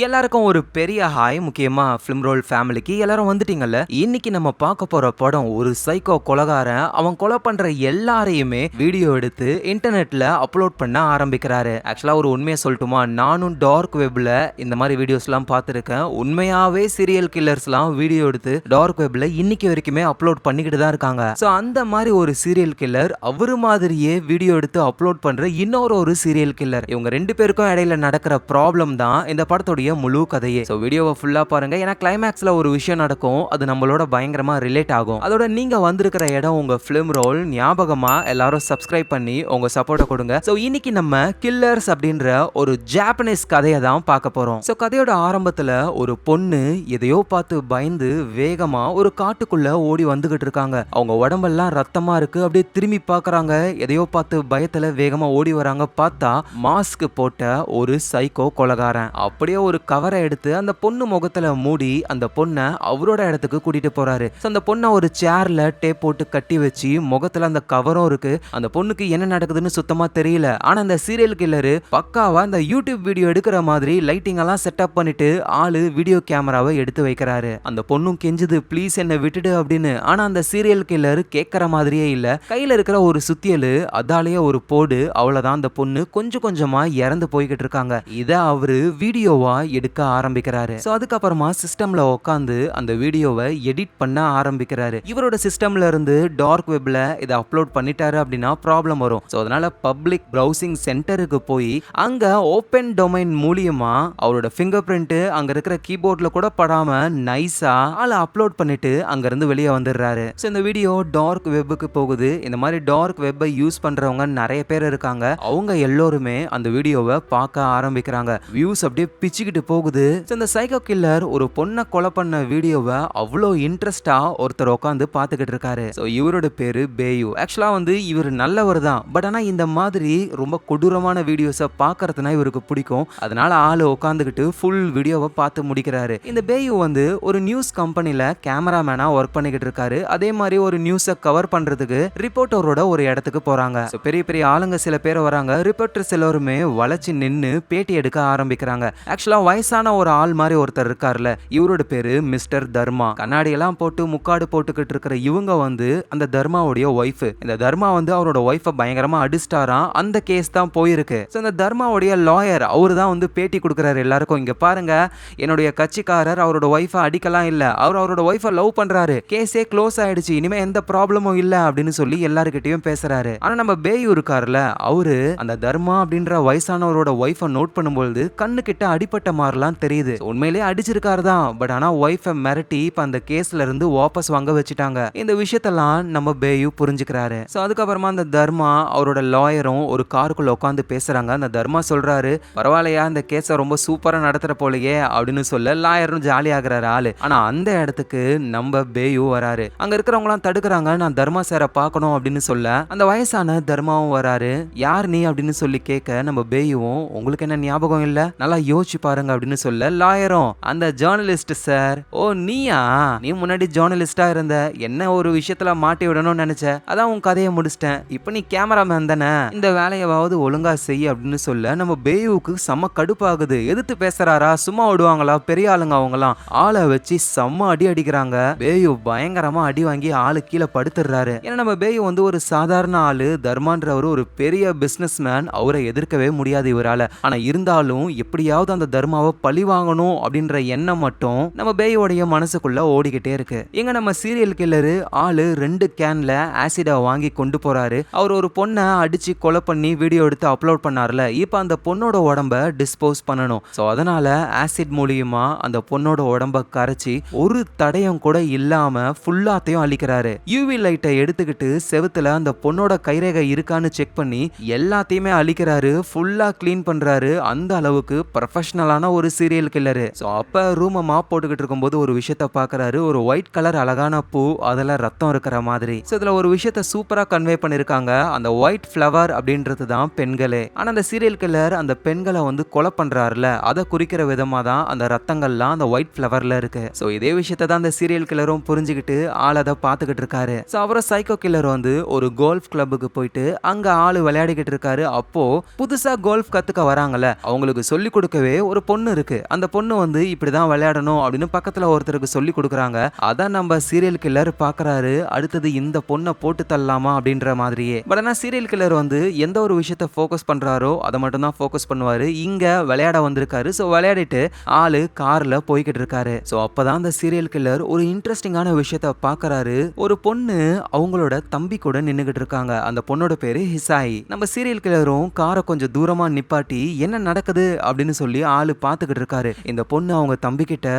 எல்லாருக்கும் ஒரு பெரிய ஹாய். முக்கியமா ஃபிலிம் ரோல் ஃபேமிலிக்கு எல்லாரும் வந்துட்டீங்கல்ல. இன்னைக்கு நம்ம பார்க்க போற படம் ஒரு சைக்கோ கொலகாரன் அவன் கொலை பண்ற எல்லாரையுமே வீடியோ எடுத்து இன்டர்நெட்ல அப்லோட் பண்ண ஆரம்பிக்கிறாரு. ஆக்சுவலா ஒரு உண்மையை சொல்லட்டுமா, நானும் டார்க் வெப்ல இந்த மாதிரி வீடியோஸ்லாம் பார்த்துருக்கேன். உண்மையாவே சீரியல் கில்லர்ஸ்லாம் வீடியோ எடுத்து டார்க் வெப்ல இன்னைக்கு வரைக்குமே அப்லோட் பண்ணிக்கிட்டு தான் இருக்காங்க. ஸோ அந்த மாதிரி ஒரு சீரியல் கில்லர் அவரு மாதிரியே வீடியோ எடுத்து அப்லோட் பண்ற இன்னொரு சீரியல் கில்லர். இவங்க ரெண்டு பேருக்கும் இடையில நடக்கிற ப்ராப்ளம் தான் இந்த படத்தோட முழு கதையே. சோ வீடியோவை ஃபுல்லா பாருங்க. ஏன்னா கிளைமேக்ஸ்ல ஒரு விஷயம் நடக்கும், அது நம்மளோட பயங்கரமா ரிலேட் ஆகும். அதோட நீங்க வந்திருக்கிற இடம் உங்க ஃபிலிம் ரோல் ஞாபகமா எல்லாரும் சப்ஸ்கிரைப் பண்ணி உங்க சப்போர்ட்டை கொடுங்க. சோ இன்னைக்கு நம்ம கில்லர்ஸ் அப்படின்ற ஒரு ஜாப்பனீஸ் கதையை தான் பார்க்க போறோம். சோ கதையோட ஆரம்பத்துல ஒரு பொண்ணு எதையோ பார்த்து பயந்து வேகமா ஒரு காட்டுக்குள்ள ஓடி வந்துகிட்டு இருக்காங்க. அவங்க உடம்பெல்லாம் ரத்தமா இருக்கு. அப்படியே திரும்பி பார்க்கறாங்க. எதையோ பார்த்து பயத்துல வேகமா ஓடி வராங்க. பார்த்தா மாஸ்க் போட்ட ஒரு சைக்கோ கொலகாரன் அப்படியே ஒரு கவரை எடுத்து அந்த பொண்ணு முகத்துல மூடி அந்த பொண்ணை அவரோட இடத்துக்கு கூட்டிட்டு போறாரு. அந்த பொண்ணை ஒரு சேர்ல டேப் போட்டு கட்டி வச்சு முகத்துல அந்த கவரும் இருக்கு. அந்த பொண்ணுக்கு என்ன நடக்குதுன்னு சுத்தமா தெரியல. ஆனா அந்த சீரியல் கில்லரு பக்காவா அந்த யூடியூப் வீடியோ எடுக்கிற மாதிரி லைட்டிங் எல்லாம் செட்டப் பண்ணிட்டு ஆளு வீடியோ கேமராவை எடுத்து வைக்கிறாரு. அந்த பொண்ணும் கெஞ்சுது, ப்ளீஸ் என்ன விட்டுடு அப்படின்னு. ஆனா அந்த சீரியல் கில்லர் கேட்கற மாதிரியே இல்ல. கையில இருக்கிற ஒரு சுத்தியலு அதாலேயே ஒரு போடு. அவ்வளவுதான், அந்த பொண்ணு கொஞ்சம் கொஞ்சமா இறந்து போய்கிட்டு இருக்காங்க. இத அவரு வீடியோவா எடுக்க ஆரம்பிக்கிறாரு. சோ அதுக்கப்புறமா சிஸ்டம்ல உட்காந்து அந்த வீடியோவை எடிட் பண்ண ஆரம்பிக்கிறாரு. இவரோட சிஸ்டம்ல இருந்து டார்க் வெப்ல இதை அப்லோட் பண்ணிட்டாரு அப்படின்னா ப்ராப்ளம் வரும். சோ அதனால பப்ளிக் பிரவுசிங் சென்டருக்கு போய் அங்க ஓபன் டொமைன் மூலியமா அவரோட ஃபிங்கர் பிரிண்ட் அங்க இருக்கிற கீபோர்ட்ல கூட படாம நைஸா ஆள அப்லோட் பண்ணிட்டு அங்க இருந்து வெளியே வந்துடுறாரு. சோ இந்த வீடியோ டார்க் வெப்புக்கு போகுது. இந்த மாதிரி டார்க் வெப்பை யூஸ் பண்றவங்க நிறைய பேர் இருக்காங்க. அவங்க எல்லோருமே அந்த வீடியோவை பார்க்க ஆரம்பிக்கிறாங்க. வியூஸ் அப்படியே பிச்சுக்கிட்டு போகுது. இந்த சைக்கோ கில்லர் ஒரு பொண்ணை கொலை பண்ண வீடியோவை அவ்வளோ இன்ட்ரெஸ்டா ஒருத்தர் உட்காந்து பார்த்துக்கிட்டு இருக்காரு. ஸோ இவரோட பேரு பேயு. ஆக்சுவலா இவர் நல்லவர் தான். பட் ஆனா இந்த மாதிரி ரொம்ப கொடூரமான வீடியோஸை பார்க்கறதுனா இவருக்கு பிடிக்கும். அதனால ஆளு உட்காந்துக்கிட்டு ஃபுல் வீடியோவை பார்த்து முடிக்கிறாரு. இந்த பேயு ஒரு நியூஸ் கம்பெனில கேமராமேனா ஒர்க் பண்ணிக்கிட்டு இருக்காரு. அதே மாதிரி ஒரு நியூஸை கவர் பண்றதுக்கு ரிப்போர்ட்டரோட ஒரு இடத்துக்கு போறாங்க. பெரிய பெரிய ஆளுங்க சில பேர் வராங்க. ரிப்போர்ட்டர்ஸ் எல்லாருமே வளைச்சு நின்னு பேட்டி எடுக்க ஆரம்பிக்கிறாங்க. ஆக்சுவலா வயசான ஒரு ஆள் மாதிரி ஒருத்தர் இருக்கார்ல, இவரோட பேரு மிஸ்டர் தர்மா. கண்ணாடி எல்லாம் போட்டு முக்காடு போட்டுக்கிட்டு இருக்கிற இவங்க அந்த தர்மாவுடைய ஒய்ஃப். இந்த தர்மா அவரோட ஒய்ஃபை பயங்கரமா அடிச்சிட்டாராம். அந்த கேஸ் தான் போயிருக்கு. இந்த தர்மாவுடைய லாயர் அவரு தான் பேட்டி கொடுக்குறாரு எல்லாருக்கும். இங்க பாருங்க, என்னுடைய கட்சிக்காரர் அவரோட ஒய்ஃபை அடிக்கலாம் இல்ல, அவரோட ஒய்ஃபை லவ் பண்றாரு, கேஸே க்ளோஸ் ஆயிடுச்சு, இனிமே எந்த ப்ராப்ளமும் இல்ல அப்படின்னு சொல்லி எல்லார்கிட்டயும் பேசுறாரு. ஆனா நம்ம பேயு இருக்காருல, அவரு அந்த தர்மா அப்படின்ற வயசானவரோட ஒய்ஃபை நோட் பண்ணும்போது கண்ணு கிட்ட அடிப்பட்ட மாதிரிலாம் தெரியுது. உண்மையிலேயே அடிச்சிருக்காரு தான். பட் ஆனா ஒய்ஃபை மிரட்டி இப்ப அந்த கேஸ்ல இருந்து வாபஸ் வாங்க வச்சுட்டாங்க. இந்த விஷயத்தெல்லாம் நம்ம பேயு புரிஞ்சுக்கிறாரு. சோ அதுக்கப்புறமா அந்த தர்மா அவரோட லாயரும் ஒரு காருக்குள்ள உட்காந்து பேசுறாங்க. அந்த தர்மா சொல்றாரு, பரவாயில்லையா, இந்த கேஸை ரொம்ப சூப்பரா நடத்துற போலயே அப்படின்னு சொல்ல லாயரும் ஜாலி ஆகுறாரு ஆளு. ஆனா அந்த இடத்துக்கு நம்ம பேயு வராரு. அங்க இருக்கிறவங்க எல்லாம் தடுக்கிறாங்க. நான் தர்மா சாரை பார்க்கணும் அப்படின்னு சொல்ல அந்த வயசான தர்மாவும் வராரு. யார் நீ அப்படின்னு சொல்லி கேட்க நம்ம பேயுவும், உங்களுக்கு என்ன ஞாபகம் இல்ல, நல்லா யோசிச்சு பாருங்க அப்படின்னு சொல்ல லாயரும், அந்த ஜேர்னலிஸ்ட் சார், ஓ நீயா, நீ முன்னாடி ஜேர்னலிஸ்டா இருந்த, என்ன ஒரு விஷயத்துல மாட்டி விடணும்னு நினைச்ச, அதான் உன் கதையை முடிச்சிட்டேன், இப்ப நீ கேமராமேன் தானே, இந்த வேலையாவது ஒழுங்கா செய் அப்படின்னு சொல்ல நம்ம பேயுவுக்கு செம்ம கடுப்பாகுது. எதிர்த்து பேசுறாரா, சும்மா விடுவாங்களா, பெரிய ஆளுங்க அவங்கலாம், ஆளை வச்சு செம்ம அடி அடிக்கிறாங்க. பேயு பயங்கரமா அடி வாங்கி ஆளு கீழே படுத்துறாரு. ஏன்னா நம்ம பேயு ஒரு சாதாரண ஆளு, தர்மான்றவர் ஒரு பெரிய பிசினஸ் மேன், அவரை எதிர்க்கவே முடியாது இவரால. ஆனா இருந்தாலும் எப்படியாவது அந்த தர்மாவை பழி வாங்கணும் அப்படின்ற எண்ணம் மட்டும் நம்ம பேயோடைய மனசுக்குள்ள ஓடிக்கிட்டே இருக்கு. எங்க நம்ம சீரியல் கில்லரு ஆளு 2 கேன்ல ஆசிட வாங்கி கொண்டு போறாரு. அவர் ஒரு பொண்ணை அடிச்சு கொலை பண்ணி வீடியோ எடுத்து அப்லோட் பண்ணார்ல, இப்ப அந்த பொண்ணோட உடம்ப டிஸ்போஸ் பண்ணணும். சோ அதனால ஆசிட் மூலியமா அந்த பொண்ணோட உடம்ப கரைச்சி ஒரு தடயம் கூட இல்லாம ஃபுல்லாத்தையும் அழிக்கிறாரு. யூவி லைட்டை எடுத்துக்கிட்டு செவுத்துல அந்த பொண்ணோட கைரேகை இருக்கான்னு செக் பண்ணி எல்லாத்தையுமே அழிக்கிறாரு. ஃபுல்லா கிளீன் பண்றாரு. அந்த அளவுக்கு ப்ரொஃபஷனலான ஒரு சீரியல் கில்லரு. ஸோ அப்போ ரூமை மாப் போட்டுக்கிட்டு இருக்கும்போது ஒரு விஷயத்த பார்க்குறாரு. ஒரு ஒயிட் கலர் அழகான பூ, அதில் ரத்தம் இருக்கிற மாதிரி. ஸோ இதில் ஒரு விஷயத்த சூப்பராக கன்வே பண்ணியிருக்காங்க. அந்த ஒயிட் ஃப்ளவர் அப்படின்றது தான் பெண்களே. ஆனால் அந்த சீரியல் கில்லர் அந்த பெண்களை கொலை பண்ணுறாருல, அதை குறிக்கிற விதமாக தான் அந்த ரத்தங்கள்லாம் அந்த ஒயிட் ஃப்ளவரில் இருக்கு. ஸோ இதே விஷயத்த தான் அந்த சீரியல் கில்லரும் புரிஞ்சுக்கிட்டு ஆள் அதை பார்த்துக்கிட்டு இருக்காரு. ஸோ அவரை சைக்கோ கில்லர் ஒரு கோல்ஃப் கிளப்புக்கு போயிட்டு அங்கே ஆள் விளையாடிக்கிட்டு இருக்காரு. அப்போ புதுசாக கோல்ஃப் கற்றுக்க வராங்கல்ல, அவங்களுக்கு சொல்லிக் கொடுக்கவே ஒரு பொண்ணு இருக்கு. அந்த பொண்ணு வந்து இப்படிதான் விளையாடணும் அப்படின்னு பக்கத்துல ஒருத்தருக்கு சொல்லி கொடுக்குறாங்க. அதான் நம்ம சீரியல் கில்லர் பாக்குறாரு. அடுத்தது இந்த பொண்ணை போட்டு தள்ளலாமா அப்படின்ற மாதிரியே. பட் ஆனா சீரியல் கில்லர் வந்து எந்த ஒரு விஷயத்த ஃபோக்கஸ் பண்றாரோ அதை மட்டும் தான் ஃபோக்கஸ் பண்ணுவாரு. இங்க விளையாட வந்திருக்காரு. சோ விளையாடிட்டு ஆளு கார்ல போய்கிட்டு இருக்காரு. சோ அப்பதான் அந்த சீரியல் கில்லர் ஒரு இன்ட்ரெஸ்டிங்கான விஷயத்த பாக்குறாரு. ஒரு பொண்ணு அவங்களோட தம்பி கூட நின்னுகிட்டு இருக்காங்க. அந்த பொண்ணோட பேரு ஹிசாய். நம்ம சீரியல் கில்லரும் காரை கொஞ்சம் தூரமா நிப்பாட்டி என்ன நடக்குது அப்படின்னு சொல்லி ஆளு பாத்துக்கிட்டு இருக்காரு. இந்த பொண்ணு அவங்க தம்பி கிட்ட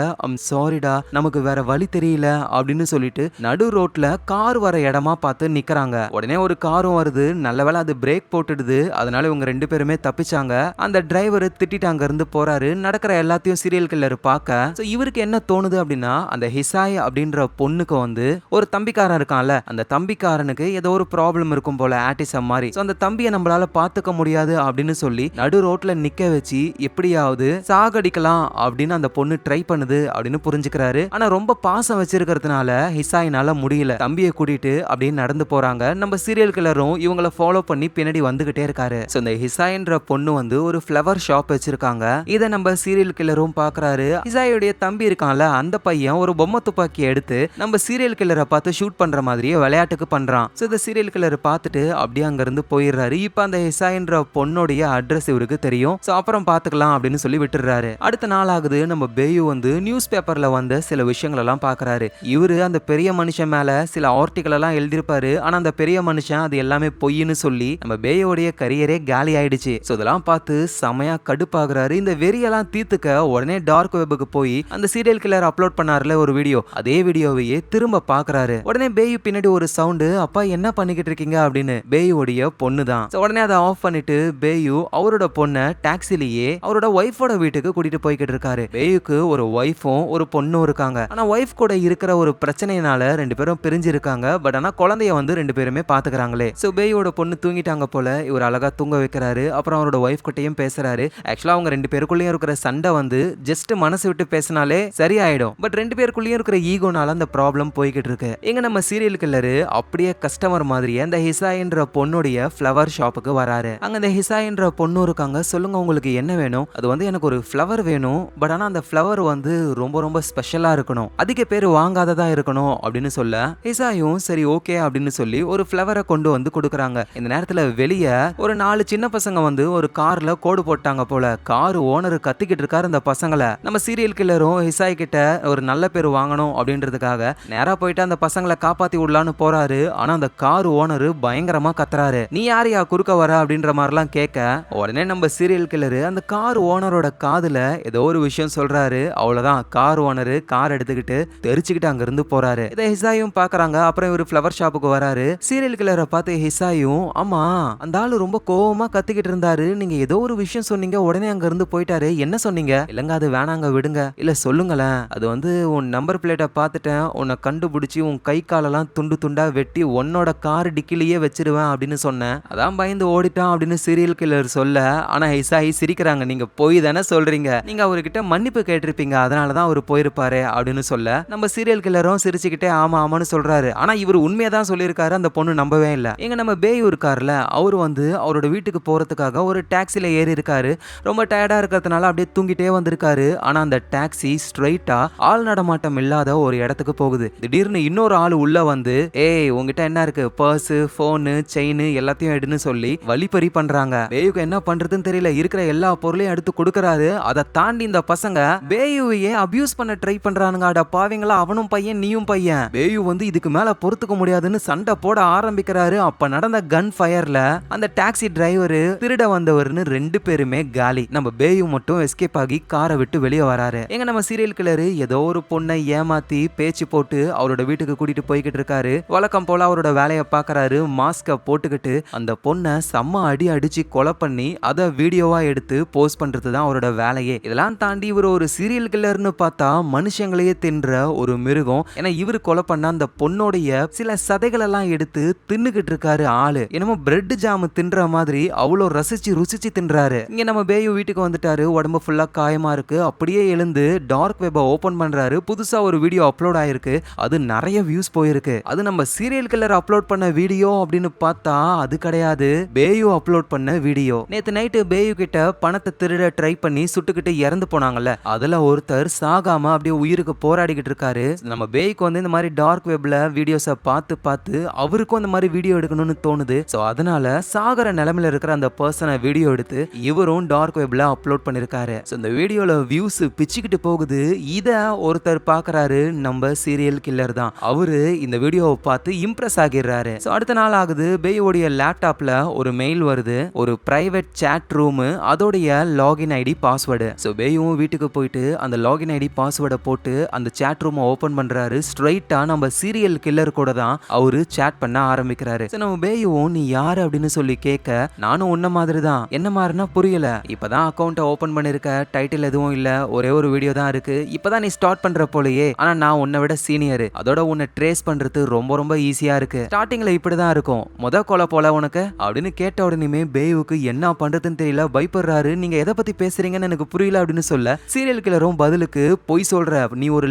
சாரிடா நமக்கு வேற வழி தெரியல அப்படின்னு சொல்லிட்டு நடு ரோட்ல கார் வர இடமா பார்த்து நிக்கிறாங்க. உடனே ஒரு காரும் வருது. நல்லவேளை அது பிரேக் போட்டுடுது. அதனால இவங்க 2 பேருமே தப்பிச்சாங்க. அந்த டிரைவர் திட்டிட்டு அங்க இருந்து போறாரு. நடக்கிற எல்லாத்தையும் சீரியல் கில்லர் பார்க்க இவருக்கு என்ன தோணுது அப்படின்னா அந்த ஹிசாய் அப்படின்ற பொண்ணுக்கு வந்து ஒரு தம்பிக்காரன் இருக்கான்ல, அந்த தம்பிக்காரனுக்கு ஏதோ ஒரு ப்ராப்ளம் இருக்கும் போல, ஆட்டிசம் மாதிரி. அந்த தம்பியை நம்மளால பாத்துக்க முடியாது அப்படின்னு சொல்லி நடு ரோட்ல நிக்க வச்சு எப்படியாவது சாகடிக்கலாம் அப்படின்னு அந்த பொண்ணு ட்ரை பண்ணுது அப்படின்னு புரிஞ்சுக்கிறாரு. ஆனா ரொம்ப பாசம் வச்சிருக்கிறதுனால ஹிசாயினால முடியல. தம்பியை கூட்டிட்டு அப்படியே நடந்து போறாங்க. நம்ம சீரியல் கில்லரும் இவங்களை ஃபாலோ பண்ணி பின்னாடி வந்துகிட்டே இருக்காரு. இந்த ஹிசாயின்ற பொண்ணு வந்து ஒரு ஃப்ளவர் ஷாப் வச்சிருக்காங்க. இதை நம்ம சீரியல் கில்லரும் பாக்குறாரு. ஹிசாயுடைய தம்பி இருக்கான்ல, அந்த பையன் ஒரு பொம்மை துப்பாக்கி எடுத்து நம்ம சீரியல் கில்லரை பார்த்து ஷூட் பண்ற மாதிரியே விளையாட்டுக்கு பண்றான். இந்த சீரியல் கில்லர் பார்த்துட்டு அப்படியே அங்க இருந்து போயிடுறாரு. இப்ப அந்த ஹிசாயின்ற பொண்ணுடைய அட்ரஸ் இவருக்கு தெரியும். அப்புறம் பாத்துக்கலாம் அப்படின்னு சொல்லி விட்டுறாரு. அடுத்த நாள் ஆகுது. நம்ம பேயு வந்து நியூஸ் பேப்பர்ல வந்த சில விஷயங்கள் எல்லாம் பாக்குறாரு. இவரு அந்த பெரிய மனுஷன் மேல சில ஆர்டிகல் எல்லாம் எழுதிருப்பாரு. ஆனா அந்த பெரிய மனுஷன் அது எல்லாமே பொய்ன்னு சொல்லி நம்ம பேயோடைய கரியரே காலி ஆயிடுச்சு. இதெல்லாம் பார்த்து செமையா கடுப்பாகிறாரு. இந்த வெறியெல்லாம் தீர்த்துக்க உடனே டார்க் வெப்புக்கு போய் அந்த சீரியல் கில்லர் அப்லோட் பண்ணார்ல ஒரு வீடியோ, அதே வீடியோவையே திரும்ப பாக்குறாரு. உடனே பேயு பின்னாடி ஒரு சவுண்டு, அப்பா என்ன பண்ணிக்கிட்டு இருக்கீங்க அப்படின்னு. பேயுடைய பொண்ணு தான். உடனே அதை ஆஃப் பண்ணிட்டு பேயு அவரோட பொண்ணை டாக்ஸிலேயே அவரோட ஒய்ஃபோட வீட்டுக்கு கூட்டிட்டு போய்கிட்டு இருக்காரு. பேயுக்கு ஒரு ஒய்ஃபும் ஒரு பொண்ணும் இருக்காங்க. ஆனா ஒய்ஃப் கூட இருக்கிற ஒரு பிரச்சனையினால 2 பேரும் பிரிஞ்சு இருக்காங்க. பட் ஆனா குழந்தைய வந்து 2 பேருமே பாத்துக்கிறாங்களே. பேயோட பொண்ணு தூங்கிட்டாங்க போல. இவர் அழகா தூங்க வைக்கிறாரு. அப்புறம் அவரோட ஒய்ஃப் கிட்டையும் பேசுறாரு. ஆக்சுவலா அவங்க 2 பேருக்குள்ளேயும் இருக்கிற சண்டை வந்து ஜஸ்ட் மனசு விட்டு பேசினாலே சரியாயிடும். பட் 2 பேருக்குள்ளேயும் இருக்கிற ஈகோனால அந்த ப்ராப்ளம் போய்கிட்டு இருக்கு. எங்க நம்ம சீரியல் கில்லரு அப்படியே கஸ்டமர் மாதிரியே அந்த ஹிசாயின்ற பொண்ணுடைய ஃப்ளவர் ஷாப்புக்கு வராரு. அங்க அந்த ஹிசாயின்ற பொண்ணு இருக்காங்க. சொல்லுங்க உங்களுக்கு என்ன வேணும்? அது வந்து எனக்கு ஒரு ஃப்ளவர் வேணும். பட் ஆனா அந்த ஃப்ளவர் வந்து ரொம்ப ரொம்ப ஸ்பெஷலா இருக்கணும், அதிக பேர் வாங்காததா இருக்கணும் அப்படின்னு சொல்ல ஹிசாயும் சரி ஓகே அப்படின்னு சொல்லி ஒரு ஃப்ளவரை கொண்டு வந்து கொடுக்குறாங்க. இந்த நேரத்துல வெளியே ஒரு 4 சின்ன பசங்க வந்து ஒரு கார்ல கோடு போட்டாங்க போல. கார் ஓனர் கத்திக்கிட்டு இருக்காரு அந்த பசங்களை. நம்ம சீரியல் கில்லரும் ஹிசாய் கிட்ட ஒரு நல்ல பேர் வாங்கணும் அப்படின்றதுக்காக நேரா போயிட்டு அந்த பசங்களை காப்பாத்தி விடலான்னு போறாரு. ஆனா அந்த கார் ஓனர் பயங்கரமா கத்துறாரு. நீ யாரையா குறுக்க வர அப்படின்ற மாதிரிலாம் கேட்க உடனே நம்ம சீரியல் கில்லரு அந்த கார் ஓனரோட காதுல ஏதோ ஒரு விஷயம் சொல்றாரு. அவ்வளவுதான், கார் ஓனர் கார் எடுத்துக்கிட்டு தெரிச்சுக்கிட்டு அங்க இருந்து போறாரு. இதை ஹிசாயும் பாக்குறாங்க. அப்புறம் இவர் ஃப்ளவர் ஷாப்புக்கு வராரு. சீரியல் கில்லரை பார்த்து ஹிசாயும், ஆமா அந்த ஆளு ரொம்ப கோவமா கத்திக்கிட்டு இருந்தாரு, நீங்க ஏதோ ஒரு விஷயம் சொன்னீங்க, உடனே அங்க இருந்து போயிட்டாரு, என்ன சொன்னீங்க? இல்லங்க அது வேணாங்க விடுங்க. இல்ல சொல்லுங்களேன். அது வந்து உன் நம்பர் பிளேட்டை பார்த்துட்டேன், உன்னை கண்டுபிடிச்சி உன் கை காலெல்லாம் துண்டு துண்டா வெட்டி உன்னோட கார் டிக்கிலேயே வச்சிருவேன் அப்படின்னு சொன்னேன், அதான் பயந்து ஓடிட்டான் அப்படின்னு சீரியல் கில்லர் சொல்ல. ஆனா ஹிசாயி சிரிக்கிறாங்க. நீங்க போய் தானே சொல்றீங்க, நீங்க அவர்கிட்ட மன்னிப்பு கேட்டிருப்பீங்க, அதனாலதான் அவர் போயிருப்பாரு அப்படின்னு சொல்ல நம்ம சீரியல் கில்லரும் சிரிச்சுக்கிட்டே ஆமா ஆமான்னு சொல்றாரு. ஆனா இவர் உண்மையா தான் சொல்லியிருக்காரு. அந்த பொண்ணு நம்பவே இல்லை. எங்க நம்ம பேயு இருக்காருல, அவர் வந்து அவரோட வீட்டுக்கு போறதுக்காக ஒரு டாக்ஸில ஏறி இருக்காரு. ரொம்ப டயர்டா இருக்கிறதுனால அப்படியே தூங்கிட்டே வந்திருக்காரு. ஆனா அந்த டாக்ஸி ஸ்ட்ரைட்டா ஆள் நடமாட்டம் இல்லாத ஒரு இடத்துக்கு போகுது. திடீர்னு இன்னொரு ஆள் உள்ள வந்து, ஏய் உங்ககிட்ட என்ன இருக்கு, பர்ஸ், போனு, செயின் எல்லாத்தையும் எடுன்னு சொல்லி வழிப்பறி பண்றாங்க. பேயுக்கு என்ன பண்றதுன்னு தெரியல. இருக்கிற எல்லா பொருளையும் எடுத்து கொடுக்கறாரு. அதை தாண்டி இந்த பசங்க பேயுவையே அபியூஸ் பண்ண ட்ரை பண்றானுங்க. அட பாவீங்களா, அவனும் பையன் நீயும் பையன். பேயு வந்து இதுக்கு மேல பொறுத்துக்க முடியாதுன்னு சண்டை போட ஆரம்பிக்கிறாரு. அப்ப நடந்த கன் ஃபயர்ல அந்த டாக்ஸி டிரைவர் திருட வந்தவர்னு 2 பேருமே காலி. நம்ம பேயு மட்டும் எஸ்கேப் ஆகி காரை விட்டு வெளியே வராரு. எங்க நம்ம சீரியல் கில்லரு ஏதோ ஒரு பொண்ணை ஏமாத்தி பேச்சு போட்டு அவரோட வீட்டுக்கு கூட்டிட்டு போய்கிட்டு இருக்காரு. வழக்கம் போல அவரோட வேலையை பாக்குறாரு. மாஸ்க போட்டுக்கிட்டு அந்த பொண்ணை செம்ம அடி அடிச்சு கொலை பண்ணி அதை வீடியோவா எடுத்து போஸ்ட் பண்றது தான் அவரோட வேலையே. இதெல்லாம் தாண்டி இவர் ஒரு சீரியல் கில்லர்னு பார்த்தா மனுஷங்களையே தின்ற ஒரு மிருகம். ஏன்னா இவர் கொலை பண்ண அந்த பொண்ணோடைய சில சதைகள் எல்லாம் எடுத்து தின்னுகிட்டு இருக்காரு. ஆளு என்னமோ பிரெட் ஜாம் தின்ற மாதிரி அவ்வளோ ரசிச்சு ருசிச்சு தின்றாரு. இங்க நம்ம பேயு வீட்டுக்கு வந்துட்டாரு. உடம்பு ஃபுல்லா காயமா இருக்கு. அப்படியே எழுந்து டார்க் வெப்பை ஓபன் பண்றாரு. புதுசா ஒரு வீடியோ அப்லோட் ஆயிருக்கு. அது நிறைய வியூஸ் போயிருக்கு. அது நம்ம சீரியல் கில்லர் அப்லோட் பண்ண வீடியோ அப்படின்னு பார்த்தா அது கிடையாது, பேயு அப்லோட் பண்ண வீடியோ. நேத்து நைட்டு பேயு கிட்ட பணத்தை திருட ட்ரை பண்ணி பண்ணி சுட்டுக்கிட்டு இறந்து போனாங்கல்ல, அதுல ஒருத்தர் சாகாம அப்படியே உயிருக்கு போராடிக்கிட்டு இருக்காரு. நம்ம பேய்க்கு வந்து இந்த மாதிரி டார்க் வெப்ல வீடியோஸை பார்த்து பார்த்து அவருக்கும் இந்த மாதிரி வீடியோ எடுக்கணும்னு தோணுது. ஸோ அதனால சாகர நிலைமையில இருக்கிற அந்த பர்சனை வீடியோ எடுத்து இவரும் டார்க் வெப்ல அப்லோட் பண்ணிருக்காரு. ஸோ இந்த வீடியோல வியூஸ் பிச்சுக்கிட்டு போகுது. இத ஒருத்தர் பாக்குறாரு, நம்ம சீரியல் கில்லர் தான். அவரு இந்த வீடியோவை பார்த்து இம்ப்ரெஸ் ஆகிடுறாரு. ஸோ அடுத்த நாள் ஆகுது, பேயோடைய லேப்டாப்ல ஒரு மெயில் வருது, ஒரு பிரைவேட் சாட் ரூம், அதோடைய லாகின் ஐடி பாஸ்வேர்டு. ஸோ பேயும் வீட்டுக்கு போயிட்டு அந்த லாகின் ஐடி பாஸ்வேர்டை போட்டு அந்த சாட் ரூமை ஓபன் பண்றாரு. ஸ்ட்ரைட்டா நம்ம சீரியல் கில்லர் கூட தான் அவரு சாட் பண்ண ஆரம்பிக்கிறாரு. ஸோ நம்ம பேயும் நீ யாரு அப்படின்னு சொல்லி கேட்க, நானும் உன்ன மாதிரி தான். என்ன மாதிரினா புரியல, இப்பதான் அக்கௌண்ட்டை ஓபன் பண்ணிருக்க, டைட்டில் எதுவும் இல்ல, ஒரே ஒரு வீடியோ தான் இருக்கு, இப்பதான் நீ ஸ்டார்ட் பண்ற போலயே, ஆனா நான் உன்னை விட சீனியர், அதோட உன்னை ட்ரேஸ் பண்றது ரொம்ப ரொம்ப ஈஸியா இருக்கு, ஸ்டார்டிங்ல இப்படிதான் இருக்கும், முத கொலை போல உனக்கு அப்படின்னு கேட்ட உடனே பேயுக்கு என்ன பண்றதுன்னு தெரியல, பயப்படுறாரு. நீங்க எதை பத்தி பேசுறீங்கன்னு எனக்கு புரியல அப்படின்னு சொல்ல, சீரியல் கில்லரும் பதிலுக்கு பொய் சொல்ற, நீ ஒரு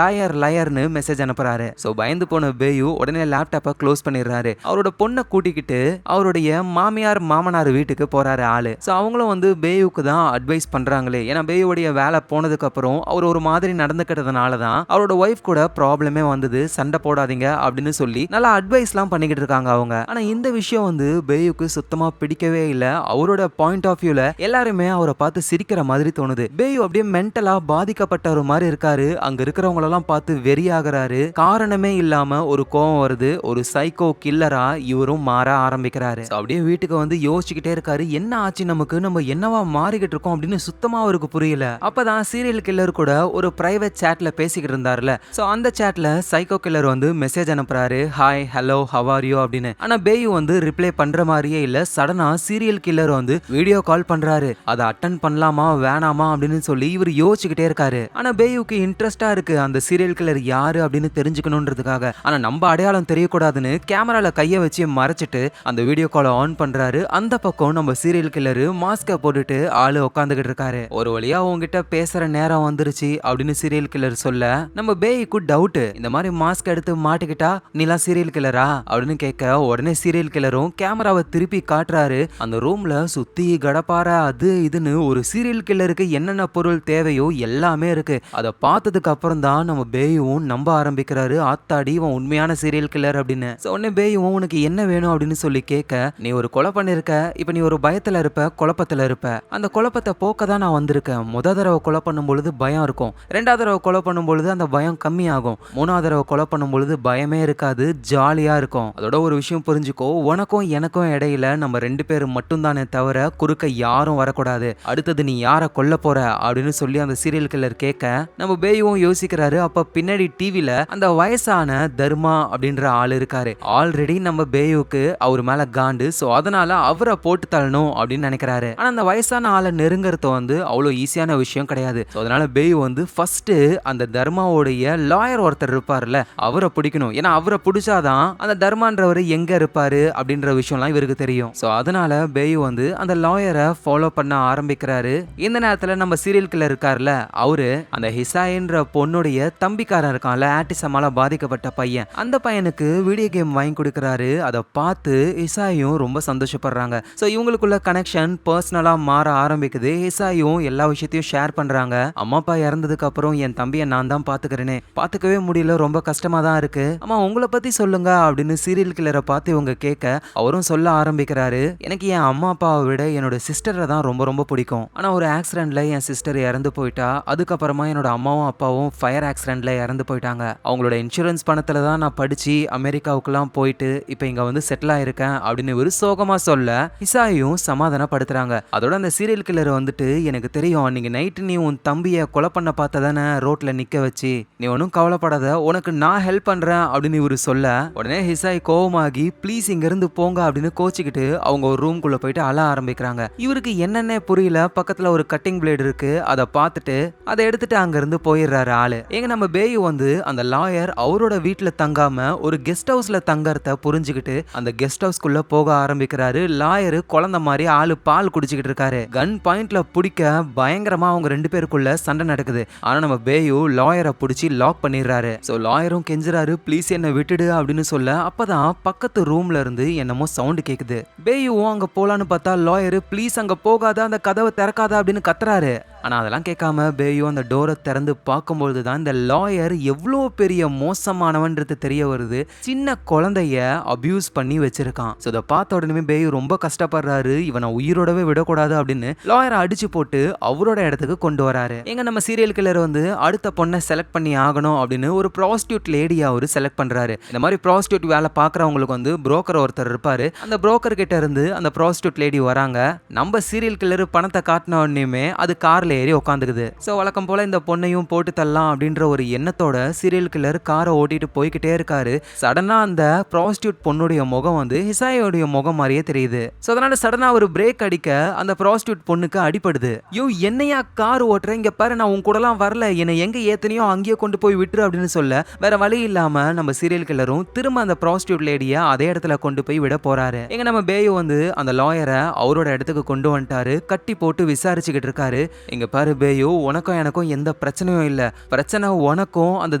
லயர்னு மெசேஜ் அனுப்புறாரு. சோ பயந்து போன பேயு உடனே லேப்டாப்பை க்ளோஸ் பண்ணிடுறாரு. அவரோட பொண்ணை கூட்டிக்கிட்டு அவருடைய மாமியார் மாமனார் வீட்டுக்கு போறாரு ஆளு. சோ அவங்களும் வந்து பேயுக்கு தான் அட்வைஸ் பண்றாங்களே, ஏன்னா பேயுடைய வேலை போனதுக்கு அப்புறம் அவர் ஒரு மாதிரி நடந்துக்கிட்டதுனால தான் அவரோட ஒய்ஃப் கூட ப்ராப்ளமே வந்தது, சண்டை போடாதீங்க அப்படின்னு சொல்லி நல்லா அட்வைஸ்லாம் பண்ணிக்கிட்டு இருக்காங்க அவங்க. ஆனா இந்த விஷயம் வந்து பேயுக்கு சுத்தமா பிடிக்கவே இல்ல. அவரோட பாயிண்ட் ஆஃப் வியூல எல்லாருமே அவரை பார்த்து சிரிக்கிற மாதிரி தோணுது. பேயு அப்படியே மென்டலா பாதிக்கப்பட்ட ஒரு மாதிரி இருக்காரு. அங்க இருக்கிறவங்க எல்லாம் பார்த்து வெறியாகிறாரு. காரணமே இல்லாம ஒரு கோவம் வருது. ஒரு சைக்கோ கில்லரா இவரும் மாற ஆரம்பிக்கிறாரு. அப்படியே வீட்டுக்கு வந்து யோசிச்சுக்கிட்டே இருக்காரு, என்ன ஆச்சு நமக்கு, நம்ம என்னவா மாறிக்கிட்டு இருக்கோம் அப்படின்னு சுத்தமா அவருக்கு புரியல. அப்பதான் சீரியல் கில்லர் கூட ஒரு பிரைவேட் சாட்ல பேசிக்கிட்டு இருந்தாருல, சோ அந்த சாட்ல சைக்கோ கில்லர் வந்து மெசேஜ் அனுப்புறாரு, hi hello how are you அப்படின்னு. ஆனா பேயு வந்து ரிப்ளை பண்ற மாதிரியே இல்ல. சடனா சீரியல் கில்லர் வந்து வீடியோ கால் பண்றாரு. அதை அட்டன் பண்ணலாமா வேணாமா அப்படின்னு சொல்லி இவர் யோசிச்சுக்கிட்டே இருக்காரு. ஆனா பேயுக்கு இன்ட்ரெஸ்டா இருக்கு அந்த சீரியல் கில்லர் யாரு அப்படின்னு தெரிஞ்சுக்கணும்ன்றதுக்காக. ஆனா நம்ம அடையாளம் தெரியக்கூடாதுன்னு கேமரால கைய வச்சு மறைச்சிட்டு அந்த வீடியோ காலை ஆன் பண்றாரு. அந்த பக்கம் நம்ம சீரியல் கில்லர் மாஸ்க போட்டுட்டு ஆளு உட்காந்துக்கிட்டு இருக்காரு. ஒரு வழியா உங்ககிட்ட பேசுற நேரம் வந்துருச்சு அப்படின்னு சீரியல் கில்லர் சொல்ல, நம்ம பேய்க்கு டவுட், இந்த மாதிரி மாஸ்க் எடுத்து மாட்டிக்கிட்டா நீலாம் சீரியல் கில்லரா அப்படின்னு கேட்க, உடனே சீரியல் கில்லரும் கேமராவை திருப்பி காட்டுறாரு. அந்த ரூம்ல சுத்தி கடப்பார அது இதுன்னு ஒரு சீரியல் கில்லருக்கு என்னென்ன பொருள் தேவையோ எல்லாமே இருக்கு. அதை பார்த்ததுக்கு அப்புறம் தான் நம்ம பேயும் நம்ப ஆரம்பிக்கிறாரு, ஆத்தாடி இவன் உண்மையான சீரியல் கில்லர் அப்படின்னு. உடனே பேயும் உனக்கு என்ன வேணும் அப்படின்னு சொல்லி கேட்க, நீ ஒரு கொலை பண்ணிருக்க, இப்ப நீ ஒரு பயத்துல இருப்ப, குழப்பத்துல இருப்ப, அந்த குழப்பத்தை போக்க தான் நான் வந்திருக்கேன். முத தடவை கொலை பண்ணும் பொழுது பயம் இருக்கும், ரெண்டாவது தடவை கொலை பண்ணும் பொழுது அந்த பயம் கம்மியாகும், மூணாவது தடவை கொலை பண்ணும் பொழுது பயமே இருக்காது, ஜாலியா இருக்கும். அதோட ஒரு விஷயம் புரிஞ்சுக்கோ, உனக்கும் எனக்கும் இடையில நம்ம ரெண்டு பேரும் மட்டும் தானே தவிர குறுக்க யாரும் வரக்கூடாது, அடுத்தது நீ யாரை கொல்ல போற அப்படின்னு சொல்லி அந்த சீரியல் கில்லர் கேட்க, நம்ம பேயும் யோசிக்கிறாரு. அப்ப பின்னாடி டிவில அந்த வயசான தர்மா அப்படின்ற ஆள் இருக்காரு. ஆல்ரெடி நம்ம பேயுக்கு அவர் மேல காண்டு, சோ அதனால அவரை போட்டு தள்ளணும் அப்படின்னு நினைக்கிறாரு. ஆனா அந்த வயசான ஆளை நெருங்கறது வந்து அவ்வளவு ஈஸியான விஷயம் கிடையாது. அதனால பேயு வந்து ஃபர்ஸ்ட் அந்த தர்மாவோடைய லாயர் ஒருத்தர் இருப்பார்ல, அவரை பிடிக்கணும். ஏன்னா அவரை பிடிச்சாதான் அந்த தர்மான்றவர் எங்க இருப்பாரு அப்படின்ற விஷயம்லாம் இவருக்கு தெரியும். சோ அதனால பேயு வந்து அந்த லாயரை ஃபாலோ பண்ண ஆரம்பிக்கிறாரு. இந்த நேரத்துல நம்ம சீரியல் கில்லர் இருக்கார்ல, அவரு அந்த ஹிசாயின்ற பொண்ணுடைய தம்பிக்காரன் இருக்கான்ல, ஆட்டிசமால பாதிக்கப்பட்ட பையன், அந்த பையனுக்கு வீடியோ கேம் வாங்கி கொடுக்கறாரு. அதை பார்த்து ஹிசாயும் ரொம்ப சந்தோஷப்படுறாங்க. சோ இவங்களுக்குள்ள கனெக்ஷன் பர்சனலா மாற ஆரம்பிக்குது. ஹிசாயும் எல்லா விஷயத்தையும் ஷேர் பண்றாங்க. அம்மா அப்பா இறந்ததுக்கு அப்புறம் என் தம்பியை நான் தான் பாத்துக்கிறேனே, பாத்துக்கவே முடியல, ரொம்ப கஷ்டமா தான் இருக்கு, அம்மா உங்களை பத்தி சொல்லுங்க அப்படின்னு சீரியல் கில்லரை பார்த்து இவங்க கேட்க, அவரும் சொல்ல ஆரம்பிக்கிறாரு, எனக்கு என் அம்மா அப்பாவை விட என்னோட சிஸ்டரை தான் ரொம்ப ரொம்ப பிடிக்கும். ஆனா ஒரு ஆக்சிடென்ட்ல என் சிஸ்டர் இறந்து போயிட்டா, அதுக்கப்புறமா என்னோட அம்மாவும் அப்பாவும் ஃபயர் ஆக்சிடென்ட்ல இறந்து போயிட்டாங்க. அவங்களோட இன்சூரன்ஸ் பணத்துல தான் நான் படிச்சு அமெரிக்காவுக்குலாம் போயிட்டு இப்ப இங்க வந்து செட்டில் ஆயிருக்கேன் அப்படின்னு ஒரு சோகமா சொல்ல, ஹிசாயும் சமாதானப்படுத்துறாங்க. அதோட அந்த சீரியல் கில்லர் வந்துட்டு, எனக்கு தெரியும் நீங்க நைட்டு நீ உன் தம்பியை கொலை பண்ண பார்த்ததானே ரோட்ல நிக்க வச்சு, நீ ஒன்னும் கவலைப்படாத, உனக்கு நான் ஹெல்ப் பண்றேன் அப்படின்னு இவரு சொல்ல, உடனே ஹிசாய் கோவமாகி ப்ளீஸ் இங்க இருந்து போங்க அப்படின்னு கோச்சிக்கிட்டு அவங்க ஒரு ரூம்குள்ள போயிட்டு அழ ஆரம்பிக்கிறாங்க. இவருக்கு என்னென்ன புரியல, பக்கத்துல ஒரு கட்டிங் பிளேட் இருக்கு, அதை பார்த்துட்டு அதை எடுத்துட்டு அங்க இருந்து போயிடுறாரு ஆளு. எங்க நம்ம பேயு வந்து அந்த லாயர் அவரோட வீட்டுல தங்காம ஒரு கெஸ்ட் ஹவுஸ்ல தங்கறத புரிஞ்சுக்கிட்டு அந்த கெஸ்ட் ஹவுஸ்க்குள்ள போக ஆரம்பிக்கிறாரு. லாயரு குழந்தை மாதிரி ஆளு பால் குடிச்சுக்கிட்டு இருக்காரு. கன் பாயிண்ட்ல பிடிக்க பயங்கரமா அவங்க ரெண்டு பேருக்குள்ள சண்டை நடக்குது. ஆனா நம்ம பேயு லாயரை பிடிச்சி லாக் பண்ணிடுறாரு. சோ லாயரும் கெஞ்சுறாரு, ப்ளீஸ் என்ன விட்டுடு அப்படின்னு சொல்ல, அப்பதான் பக்கத்து ரூம்ல இருந்து என்னமோ சவுண்ட் கேக்குது. பேயுவும் அங்க போலான்னு பார்த்தா லாயரு ப்ளீஸ் அங்க போகாத, அந்த கதவை திறக்காத அப்படின்னு கத்துறாரு. ஆனா அதெல்லாம் கேட்காம பேயும் அந்த டோரை திறந்து பார்க்கும்பொழுது தான் இந்த லாயர் எவ்வளோ பெரிய மோசமானவன்றது தெரிய வருது. சின்ன குழந்தைய அபியூஸ் பண்ணி வச்சிருக்கான். ஸோ இதை பார்த்த உடனே பேயு ரொம்ப கஷ்டப்படுறாரு. இவனை உயிரோடவே விடக்கூடாது அப்படின்னு லாயரை அடிச்சு போட்டு அவரோட இடத்துக்கு கொண்டு வராரு. எங்க நம்ம சீரியல் கில்லர் வந்து அடுத்த பொண்ணை செலக்ட் பண்ணி ஆகணும் அப்படின்னு ஒரு ப்ராஸ்டியூட் லேடியா அவரு செலக்ட் பண்றாரு. இந்த மாதிரி ப்ராஸ்டியூட் வேலை பார்க்கறவங்களுக்கு வந்து புரோக்கர் ஒருத்தர் இருப்பாரு. அந்த புரோக்கர் கிட்ட இருந்து அந்த ப்ராஸ்டியூட் லேடி வராங்க. நம்ம சீரியல் கில்லர் பணத்தை காட்டின உடனே அது கார்ல ஏறி உட்காந்துக்குது. ஸோ வழக்கம் போல இந்த பொண்ணையும் போட்டு தள்ளலாம் அப்படின்ற ஒரு எண்ணத்தோட சீரியல் கில்லர் காரை ஓட்டிட்டு போய்கிட்டே இருக்காரு. சடனா அந்த ப்ராஸ்டியூட் பொண்ணுடைய முகம் வந்து ஹிசாயோடைய முகம் மாதிரியே தெரியுது. ஸோ அதனால சடனா ஒரு பிரேக் அடிக்க அந்த ப்ராஸ்டியூட் பொண்ணுக்கு அடிபடுது. யோ என்னையா கார் ஓட்டுற, இங்க பாரு நான் உன் கூடலாம் வரல, என்னை எங்க ஏத்தனையோ அங்கேயே கொண்டு போய் விட்டுரு அப்படின்னு சொல்ல வேற வழி இல்லாம நம்ம சீரியல் கில்லரும் திரும்ப அந்த ப்ராஸ்டியூட் லேடிய அதே இடத்துல கொண்டு போய் விட போறாரு. எங்க நம்ம பேயு வந்து அந்த லாயரை அவரோட இடத்துக்கு கொண்டு வந்துட்டாரு. கட்டி போட்டு விசாரிச்சுக்கிட்டு இருக்காரு. இங்க பாரு பேயு, உனக்கும் எனக்கும் எந்த பிரச்சனையும் இல்ல, பிரச்சனை உனக்கும் அந்த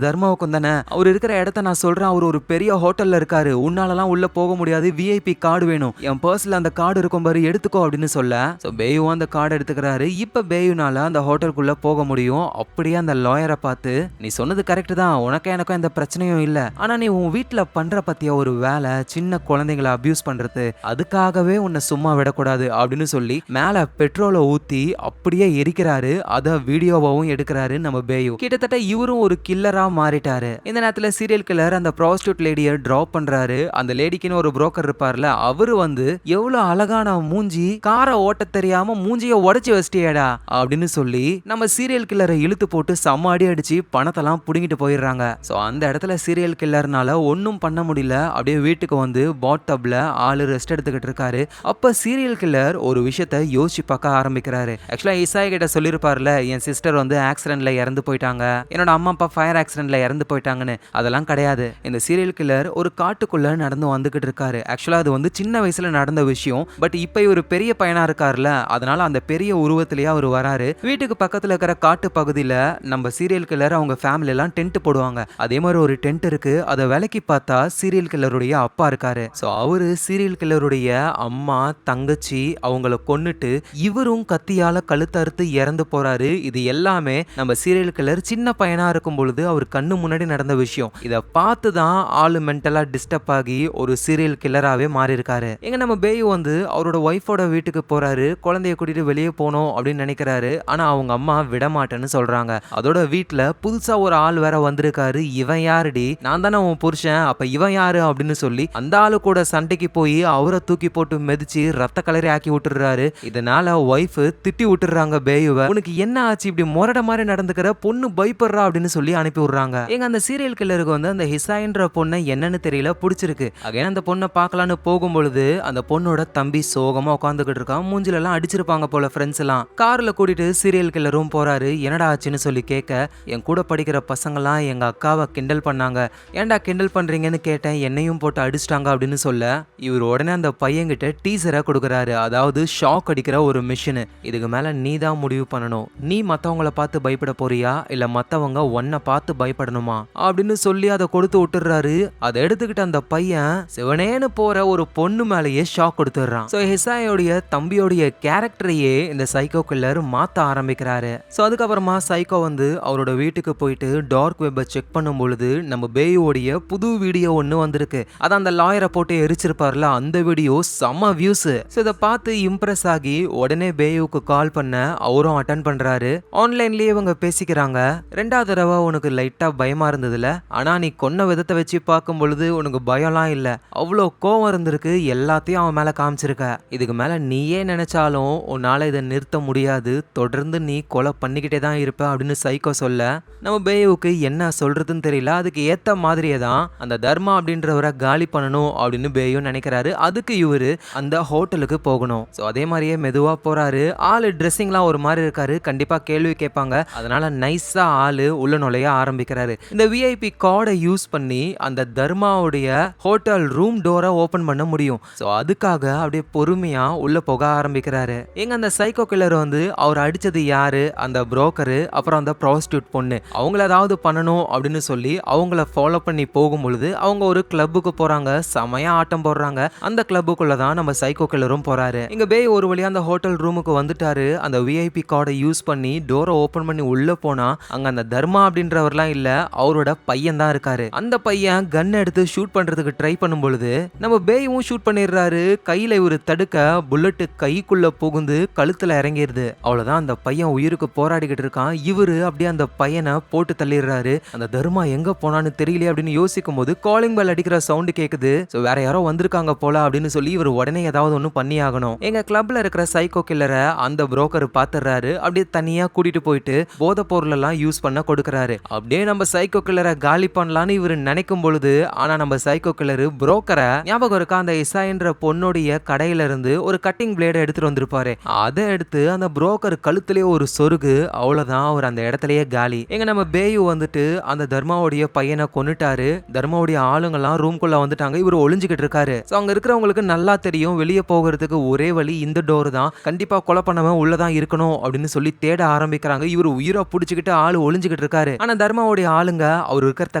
தர்மாவுக்கும் தானே. அவர் இருக்கிற இடத்த நான் சொல்றேன். அவர் ஒரு பெரிய ஹோட்டல்ல இருக்காரு. உன்னாலலாம் உள்ள போக முடியாது, விஐபி கார்டு வேணும், என் பர்ஸ்ல அந்த கார்டு இருக்கும் பாரு எடுத்துக்கோ அப்படின்னு சொல்ல பேயு அந்த கார்டு எடுத்துக்கிறாரு. இப்ப பேயுனால அந்த ஹோட்டலுக்குள்ள போக முடியும். அப்படியே அந்த லாயரை பார்த்து, நீ சொன்னது கரெக்ட் தான், உனக்கும் எனக்கும் எந்த பிரச்சனையும் இல்ல, ஆனா நீ உன் வீட்டுல பண்ற பத்திய ஒரு வேலை, சின்ன குழந்தைங்களை அபியூஸ் பண்றது, அதுக்காகவே உன்னை சும்மா விடக்கூடாது அப்படின்னு சொல்லி மேல பெட்ரோலை ஊத்தி அப்படியே எரிக்கிறாரு. அத வீடியோவாவும் எடுக்கிறாரு நம்ம பேயு. கிட்டத்தட்ட இவரும் ஒரு கில்லரா மாறிட்டாரு. இந்த நேரத்துல சீரியல் கில்லர் அந்த ப்ராஸ்டியூட் லேடியை டிராப் பண்றாரு. அந்த லேடிக்குன்னு ஒரு புரோக்கர் இருப்பார்ல, அவரு வந்து எவ்வளவு அழகான மூஞ்சி, காரை ஓட்ட தெரியாம மூஞ்சிய உடைச்சு வச்சிட்டியடா அப்படின்னு சொல்லி நம்ம சீரியல் கில்லரை இழுத்து போட்டு சம்மாடி அடிச்சு பணத்தெல்லாம் புடுங்கிட்டு போயிடுறாங்க. சோ அந்த இடத்துல சீரியல் கில்லர்னால ஒன்னும் பண்ண முடியல. அப்படியே வீட்டுக்கு வந்து பாட்டப்ல ஆளு ரெஸ்ட் எடுத்துக்கிட்டு இருக்காரு. அப்ப சீரியல் கில்லர் ஒரு விஷயத்த யோசிச்சு பார்க்க ஆரம்பிக்கிறாரு. ஆக்சுவலா இசாய் கிட்ட சொல்லிருப்பார்ல, என் சிஸ்டர் வந்து ஆக்சிடென்ட்ல இறந்து போயிட்டாங்க, என்னோட அம்மா அப்பா ஃபயர் ஆக்சிடென்ட்ல இறந்து போயிட்டாங்கன்னு. அதெல்லாம் கிடையாது. இந்த சீரியல் கில்லர் ஒரு காட்டுக்குள்ள நடந்து வந்துகிட்டு இருக்காரு. ஆக்சுவலா அது வந்து சின்ன வயசுல நடந்த விஷயம். பட் இப்ப ஒரு பெரிய பையனா இருக்காருல, அதனால அந்த பெரிய உருவத்திலேயே அவர் வராரு. வீட்டுக்கு பக்கத்துல இருக்கிற காட்டு பகுதியில நம்ம சீரியல் கில்லர் அவங்க ஃபேமிலி எல்லாம் டென்ட் போடுவாங்க. அதே மாதிரி ஒரு டென்ட் இருக்கு. அதை விலைக்கு பார்த்தா சீரியல் கில்லருடைய அப்பா இருக்காரு. சோ அவரு சீரியல் கில்லருடைய அம்மா தங்கச்சி அவங்கள கொன்னுட்டு இவரும் கத்தியால கழுத்தறுத்து இறந்து போறாரு. இது எல்லாமே நம்ம சீரியல் கில்லர் சின்ன பையனா இருக்கும் பொழுது அவர் கண்ணு முன்னாடி நடந்த விஷயம். இதை பார்த்து தான் ஆளு மென்டலா டிஸ்டர்ப் ஆகி ஒரு சீரியல் கில்லராகவே மாறி இருக்காரு. எங்க நம்ம பேயு வந்து அவரோட ஒய்ஃபோட வீட்டுக்கு போறாரு. குழந்தைய கூட்டிட்டு வெளியே போனோம் அப்படின்னு நினைக்கிறாரு. ஆனா அவங்க அம்மா விட மாட்டேன்னு சொல்றாங்க. அதோட வீட்டுல புதுசா ஒரு ஆள் வேற வந்திருக்காரு. இவன் யாருடி, நான் தானே உன் புருஷன், அப்ப இவன் யாரு அப்படின்னு சொல்லி அந்த ஆளு கூட சண்டைக்கு போய் அவரை தூக்கி போட்டு மிதிச்சு ரத்த கலரி ஆக்கி விட்டுறாரு. இதனால ஒய்ஃப் திட்டி விட்டுறாங்க பேயுவை. உனக்கு என்ன ஆச்சு, இப்படி முரட மாதிரி நடந்துக்கிற, பொண்ணு பயப்படுறா அப்படின்னு சொல்லி அனுப்பி விடுறாங்க. எங்க அந்த சீரியல் கில்லருக்கு வந்து அந்த ஹிசாயின்ற பொண்ணை என்னன்னு தெரியல பிடிச்சிருக்கு. அகைன் அந்த பொண்ணை பார்க்கலான்னு போகும்பொழுது அந்த பொண்ணோட தம்பி சோகமா உட்காந்துக்கிட்டு இருக்கான். மூஞ்சில எல்லாம் அடிச்சிருப்பாங்க போல ஃப்ரெண்ட்ஸ் எல்லாம். கார்ல கூட்டிட்டு சீரியல் கில்லரும் போறாரு. என்னடா ஆச்சுன்னு சொல்லி கேட்க, என் கூட படிக்கிற பசங்கெல்லாம் எங்க அக்காவை கிண்டல் பண்ணாங்க, ஏன்டா கிண்டல் பண்றீங்கன்னு கேட்டேன், என்னையும் போட்டு அடிச்சிட்டாங்க அப்படின்னு சொல்ல இவர் உடனே அந்த பையன்கிட்ட டீசரை கொடுக்குறாரு. அதாவது ஷாக் அடிக்கிற ஒரு மிஷின். இதுக்கு மேல நீ தான் முடிவு பண்ணணும், நீ மத்தவங்களை பார்த்து பயப்பட போறியா இல்ல மத்தவங்க உன்னை பார்த்து பயப்படணுமா அப்படின்னு சொல்லி அதை கொடுத்து விட்டுறாரு. அதை எடுத்துக்கிட்டு அந்த பையன் சிவனேன்னு போற ஒரு பொண்ணு மேலேயே ஷாக் கொடுத்துடுறான். சோ ஹிசாயோடைய தம்பியோடைய கேரக்டரையே இந்த சைக்கோ கில்லர் மாத்த ஆரம்பிக்கிறாரு. சோ அதுக்கப்புறமா சைக்கோ வந்து அவரோட வீட்டுக்கு போயிட்டு டார்க் வெப்பை செக் பண்ணும் பொழுது நம்ம பேயோடைய புது வீடியோ ஒண்ணு வந்திருக்கு. அதான் அந்த லாயரை போட்டு எரிச்சிருப்பார்ல, அந்த வீடியோ செம்ம வியூஸ். சோ இதை பார்த்து இம்ப்ரெஸ் ஆகி உடனே பேயுக்கு கால் பண்ண அவரும் அட்டன் பண்றாரு. ஆன்லைன்லயே இவங்க பேசிக்கிறாங்க. ரெண்டாவது தடவை உனக்கு லைட்டா பயமா இருந்ததுல, ஆனா நீ கொன்ன விதத்தை வச்சு பார்க்கும் பொழுது உனக்கு பயம்லாம் இல்ல, அவ்வளோ கோவம் இருந்திருக்கு, எல்லாத்தையும் அவன் மேல காமிச்சிருக்க. இதுக்கு மேல நீயே நினைச்சாலும் உன்னால இதை நிறுத்த முடியாது, தொடர்ந்து நீ கொலை பண்ணிக்கிட்டே தான் இருப்ப அப்படின்னு சைக்கோ சொல்ல நம்ம பேயுவுக்கு என்ன சொல்றதுன்னு தெரியல. அதுக்கு ஏத்த மாதிரியே தான் அந்த தர்மா அப்படின்றவரை காலி பண்ணணும் அப்படின்னு பேயு நினைக்கிறாரு. அதுக்கு இவரு அந்த ஹோட்டலுக்கு போகணும். ஸோ அதே மாதிரியே மெதுவா போறாரு. ஆளு ட்ரெஸ்ஸிங்லாம் ஒரு மாதிரி இருக்காரு. கண்டிப்பா கேள்வி கேட்பாங்க. அதனால நைஸா ஆளு உள்ள நுழைய ஆரம்பிக்கிறாரு. இந்த விஐபி கார்டை யூஸ் பண்ணி அந்த தர்மாவுடைய ஹோட்டல் ரூம் டோரை ஓபன் பண்ண முடியும். ஸோ அதுக்காக அப்படியே பொறுமையா உள்ள போக ஆரம்பிக்கிறாரு. எங்க அந்த சைக்கோ கில்லர் வந்து அவர் அடிச்சது யாரு, அந்த புரோக்கரு, அப்புறம் அந்த ப்ராஸ்டியூட் பொண்ணு, அவங்கள ஏதாவது பண்ணணும் அப்படின்னு சொல்லி அவங்கள ஃபாலோ பண்ணி போகும் பொழுது அவங்க ஒரு கிளப்புக்கு போறாங்க. செமையா ஆட்டம் போடுறாங்க. அந்த கிளப்புக்குள்ள தான் நம்ம சைக்கோ கில்லரும் போறாரு. இங்க பேய் ஒரு வழியா அந்த ஹோட்டல் ரூமுக்கு வந்துட்டாரு. அந்த விஐபி கார்டை யூஸ் பண்ணி டோரை ஓபன் பண்ணி உள்ள போனா அங்க அந்த தர்மா அப்படின்றவர்லாம் இல்ல, அவரோட பையன் தான் இருக்காரு. அந்த பையன் கன் எடுத்து ஷூட் பண்றதுக்கு ட்ரை பண்ணும் பொழுது நம்ம பேயும் ஷூட் பண்ணிடுறாரு. கையில இவரு தடுக்க புல்லட் கைக்குள்ள புகுந்து கழுத்துல இறங்கிடுது. அவ்வளவுதான், அந்த பையன் உயிருக்கு போராடிக்கிட்டு இருக்கான். இவரு அப்படியே அந்த பையனை போட்டு தள்ளிடுறாரு. அந்த தர்மா எங்க போனான்னு தெரியல அப்படின்னு யோசிக்கும் போது காலிங் பெல் அடிக்கிற சவுண்ட் கேக்குது. வேற யாரோ வந்திருக்காங்க போல அப்படின்னு சொல்லி இவர் உடனே ஏதாவது ஒண்ணு பண்ணி ஆகணும். எங்க கிளப்ல இருக்கிற சைக்கோ கில்லரை அந்த புரோக்கர் பாத்துறாரு. அப்படியே தனியா கூட்டிட்டு போயிட்டு போதை பொருள் எல்லாம் யூஸ் பண்ண கொடுக்கறாரு. அப்படியே நம்ம சைக்கோ கில்லரை காலி பண்ணலான்னு இவர் நினைக்கும் பொழுது ஆனா நம்ம சைக்கோ கில்லர் புரோக்கரை ஞாபகம் இருக்கா, அந்த இசாயின்ற பொண்ணுடைய கடையில இருந்து ஒரு கட்டிங் பிளேட எடுத்துட்டு வந்திருப்பாரு. அதை எடுத்து அந்த புரோக்கர் கழுத்திலே ஒரு சொருகு. அவ்வளவுதான், அவர் அந்த இடத்துலயே காலி. எங்க நம்ம பேயு வந்துட்டு அந்த தர்மாவுடைய பையனை கொன்னுட்டாரு. தர்மாவுடைய ஆளுங்கெல்லாம் ரூம்குள்ள வந்துட்டாங்க. இவர் ஒளிஞ்சுக்கிட்டு இருக்காரு. அங்க இருக்கிறவங்களுக்கு நல்லா தெரியும் வெளியே போகிறதுக்கு ஒரே வழி இந்த டோர் தான், கண்டிப்பா கொலை பண்ணவன் உள்ளதான் இருக்கணும் அப்படின்னு சொல்லி தேட ஆரம்பிக்கிறாங்க. இவர் உயிரை புடிச்சுக்கிட்டு ஆளு ஒளிஞ்சுக்கிட்டு இருக்காரு. ஆனா தர்மாவுடைய ஆளுங்க அவர் இருக்கிறத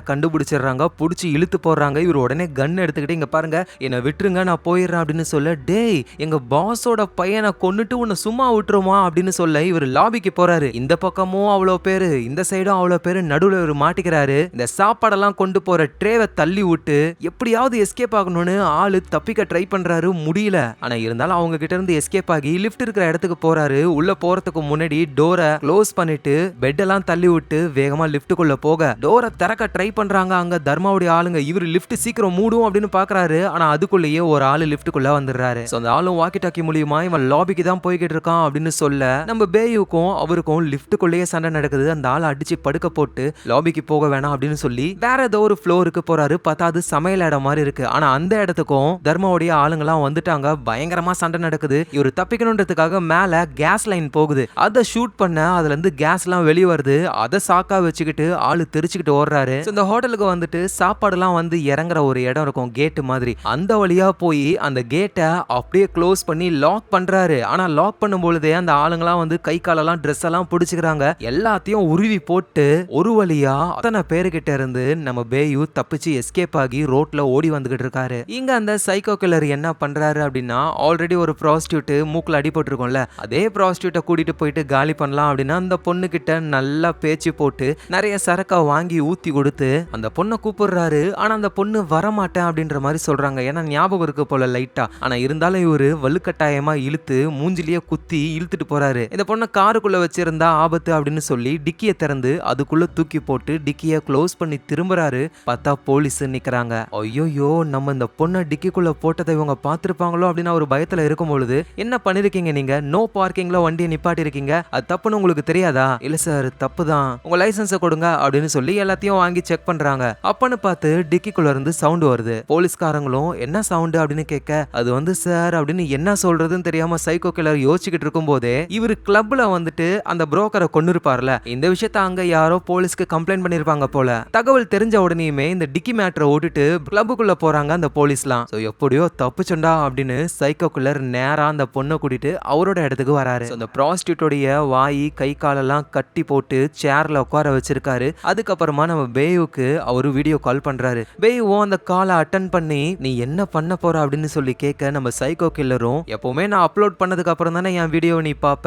கண்டுபிடிச்சிடுறாங்க. புடிச்சு இழுத்து போடுறாங்க. இவர் உடனே கன் எடுத்துக்கிட்டு இங்க பாருங்க என்னை விட்டுருங்க நான் போயிடுறேன் அப்படின்னு சொல்ல, டேய் எங்க பாஸோட பையனை கொன்னுட்டு உன்னை சும்மா விட்டுருமா அப்படின்னு சொல்ல இவர் லாபிக்கு போறாரு. இந்த பக்கமும் அவ்வளோ பேரு, இந்த சைடும் அவ்வளோ பேரு, நடுவில் இவர் மாட்டிக்கிறாரு. இந்த சாப்பாடெல்லாம் கொண்டு போற ட்ரேவை தள்ளி விட்டு எப்படியாவது எஸ்கேப் ஆகணும்னு ஆளு தப்பிக்க ட்ரை பண்றாரு, முடியல. ஆனா இருந்தாலும் அவங்க கிட்ட இருந்து எஸ்கேப் ஆகி லிஃப்ட் இருக்கிற இடத்துக்கு போறாரு. உள்ள போறதுக்கு முன்னாடி டோரை க்ளோஸ் பண்ணிட்டு பெட் எல்லாம் தள்ளி விட்டு வேகமா லிஃப்ட்டுக்குள்ள போக டோரை திறக்க ட்ரை பண்றாங்க அங்க தர்மாவுடைய ஆளுங்க. இவர் லிஃப்ட் சீக்கிரம் மூடும் அப்படின்னு பாக்குறாரு. ஆனா அதுக்குள்ளேயே ஒரு ஆளு லிஃப்ட்டுக்குள்ள வந்துடுறாரு. அந்த ஆளும் வாக்கி டாக்கி மூலியமா இவன் லாபிக்கு தான் போய்கிட்டு இருக்கான் அப்படின்னு சொல்ல நம்ம பேயுக்கும் அவருக்கும் லிஃப்ட்டுக்குள்ளேயே சண்டை நடக்குது. அந்த ஆளை அடிச்சு படுக்க போட்டு லாபிக்கு போக வேணாம் அப்படின்னு சொல்லி வேற ஏதோ ஒரு ஃப்ளோருக்கு போறாரு. பார்த்தா அது சமையல் இடம் மாதிரி இருக்கு. ஆனா அந்த இடத்துக்கும் தர்மாவுடைய ஆளுங்கெல்லாம் வந்துட்டாங்க. பயங்கரமா சண்டை நடக்குது. இவர் தப்பிக்கணுன்றதுக்காக மேல கேஸ் லைன் போகுது. அதை ஷூட் பண்ண அதுல இருந்து கேஸ் எல்லாம் வெளியே வருது. அதை சாக்கா வச்சுக்கிட்டு ஆளு தெரிச்சுக்கிட்டு ஓடுறாரு. இந்த ஹோட்டலுக்கு வந்துட்டு சாப்பாடு எல்லாம் வந்து இறங்குற ஒரு இடம் இருக்கும், கேட் மாதிரி. அந்த வழியா போய் அந்த கேட்டை அப்படியே க்ளோஸ் பண்ணி லாக் பண்றாரு. ஆனா லாக் பண்ணும் பொழுதே அந்த ஆளுங்கெல்லாம் வந்து கை காலெல்லாம் ட்ரெஸ் எல்லாம் பிடிச்சுக்கிறாங்க. எல்லாத்தையும் உருவி போட்டு ஒரு வழியா அத்தனை பேருகிட்ட இருந்து நம்ம பேயு தப்பிச்சு எஸ்கேப் ஆகி ரோட்ல ஓடி வந்துகிட்டு இருக்காரு. இங்க அந்த சைக்கோ கில்லர் என்ன பண்றாரு அப்படின்னா, ஆல்ரெடி ஒரு ப்ராஸ்டியூட் மூக்குல அடிபட்டு இருக்கும்ல, அதே ப்ராஸ்டியூட்டை கூட்டிட்டு போயிட்டு காலி பண்ணலாம் அப்படின்னா அந்த பொண்ணு கிட்ட நல்லா பேச்சு போட்டு நிறைய சரக்கா வாங்கி ஊத்தி கொடுத்து அந்த பொண்ணை கூப்பிடுறாரு. ஆனா அந்த பொண்ணு வரமாட்டேன் அப்படின்ற மாதிரி சொல்றாங்க. ஏன்னா ஞாபகம் இருக்கு போல லைட்டா. ஆனா இருந்தாலும் இவரு வலுக்கட்டாயமா இழுத்து மூஞ்சிலேயே குத்தி இழுத்துட்டு போறாரு. இந்த பொண்ணை காருக்குள்ள வச்சிருந்தா ஆபத்து அப்படின்னு சொல்லி டிக்கியை திறந்து அதுக்குள்ள தூக்கி போட்டு டிக்கியை க்ளோஸ் பண்ணி திரும்புறாரு. பார்த்தா போலீஸ் நிக்கிறாங்க. ஐயோ, நம்ம இந்த பொண்ணை டிக்கிக்குள்ள போட்டதை இவங்க பார்த்திருப்பாங்களோ அப்படின்னு ஒரு பயத்துல இருக்கும் பொழுது, என்ன பண்ணிருக்கீங்க நீங்க, நோ பார்க்கிங்ல வண்டியை நிப்பாட்டி இருக்கீங்க, அது தப்புன்னு உங்களுக்கு தெரியாதா? இல்ல சார் தப்பு தான், உங்க லைசன்ஸை கொடுங்க அப்படின்னு சொல்லி எல்லாத்தையும் வாங்கி செக் பண்றாங்க. அப்பன்னு பார்த்து டிக்கிக்குள்ள இருந்து சவுண்ட் வருது. போலீஸ்காரங்களும் என்ன சவுண்ட் அப்படின்னு கேட்க, அது வந்து சார் அப்படின்னு என்ன சொல்றதுன்னு தெரியாம சைக்கோ கில்லர் யோசிச்சுக்கிட்டு இருக்கும் போதே இவர் கிளப்ல வந்துட்டு அந்த புரோக்கரை கொண்டு இருப்பார்ல, இந்த விஷயத்த அங்க யாரோ போலீஸ்க்கு கம்ப்ளைண்ட் பண்ணிருப்பாங்க போல. தகவல் தெரிஞ்ச உடனேயுமே இந்த டிக்கி மேட்டரை ஓட்டுட்டு கிளப்புக்குள்ள போறாங்க அந்த போலீஸ்லாம். எப்படியோ தப்புச்சண்டா அப்படின்னு சைக்கோ கில்லர் நேரா அந்த பொண்ணை கூட்டிட்டு அவரோட இடத்துக்கு வராரு. அந்த ப்ராஸ்டியூட்டோடைய வாய் கை காலெல்லாம் கட்டி போட்டு சேர்ல உட்கார வச்சிருக்காரு. அதுக்கப்புறமா நம்ம பேயுக்கு அவரு வீடியோ கால் பண்றாரு. பேயுவும் அந்த காலை அட்டன் பண்ணி நீ என்ன பண்ண போற அப்படின்னு சொல்லி கேட்க, நம்ம சைக்கோ கில்லரும் எப்பவுமே நான் அப்லோட் பண்ணதுக்கு அப்புறம் தானே என் வீடியோ நீ பாப்ப,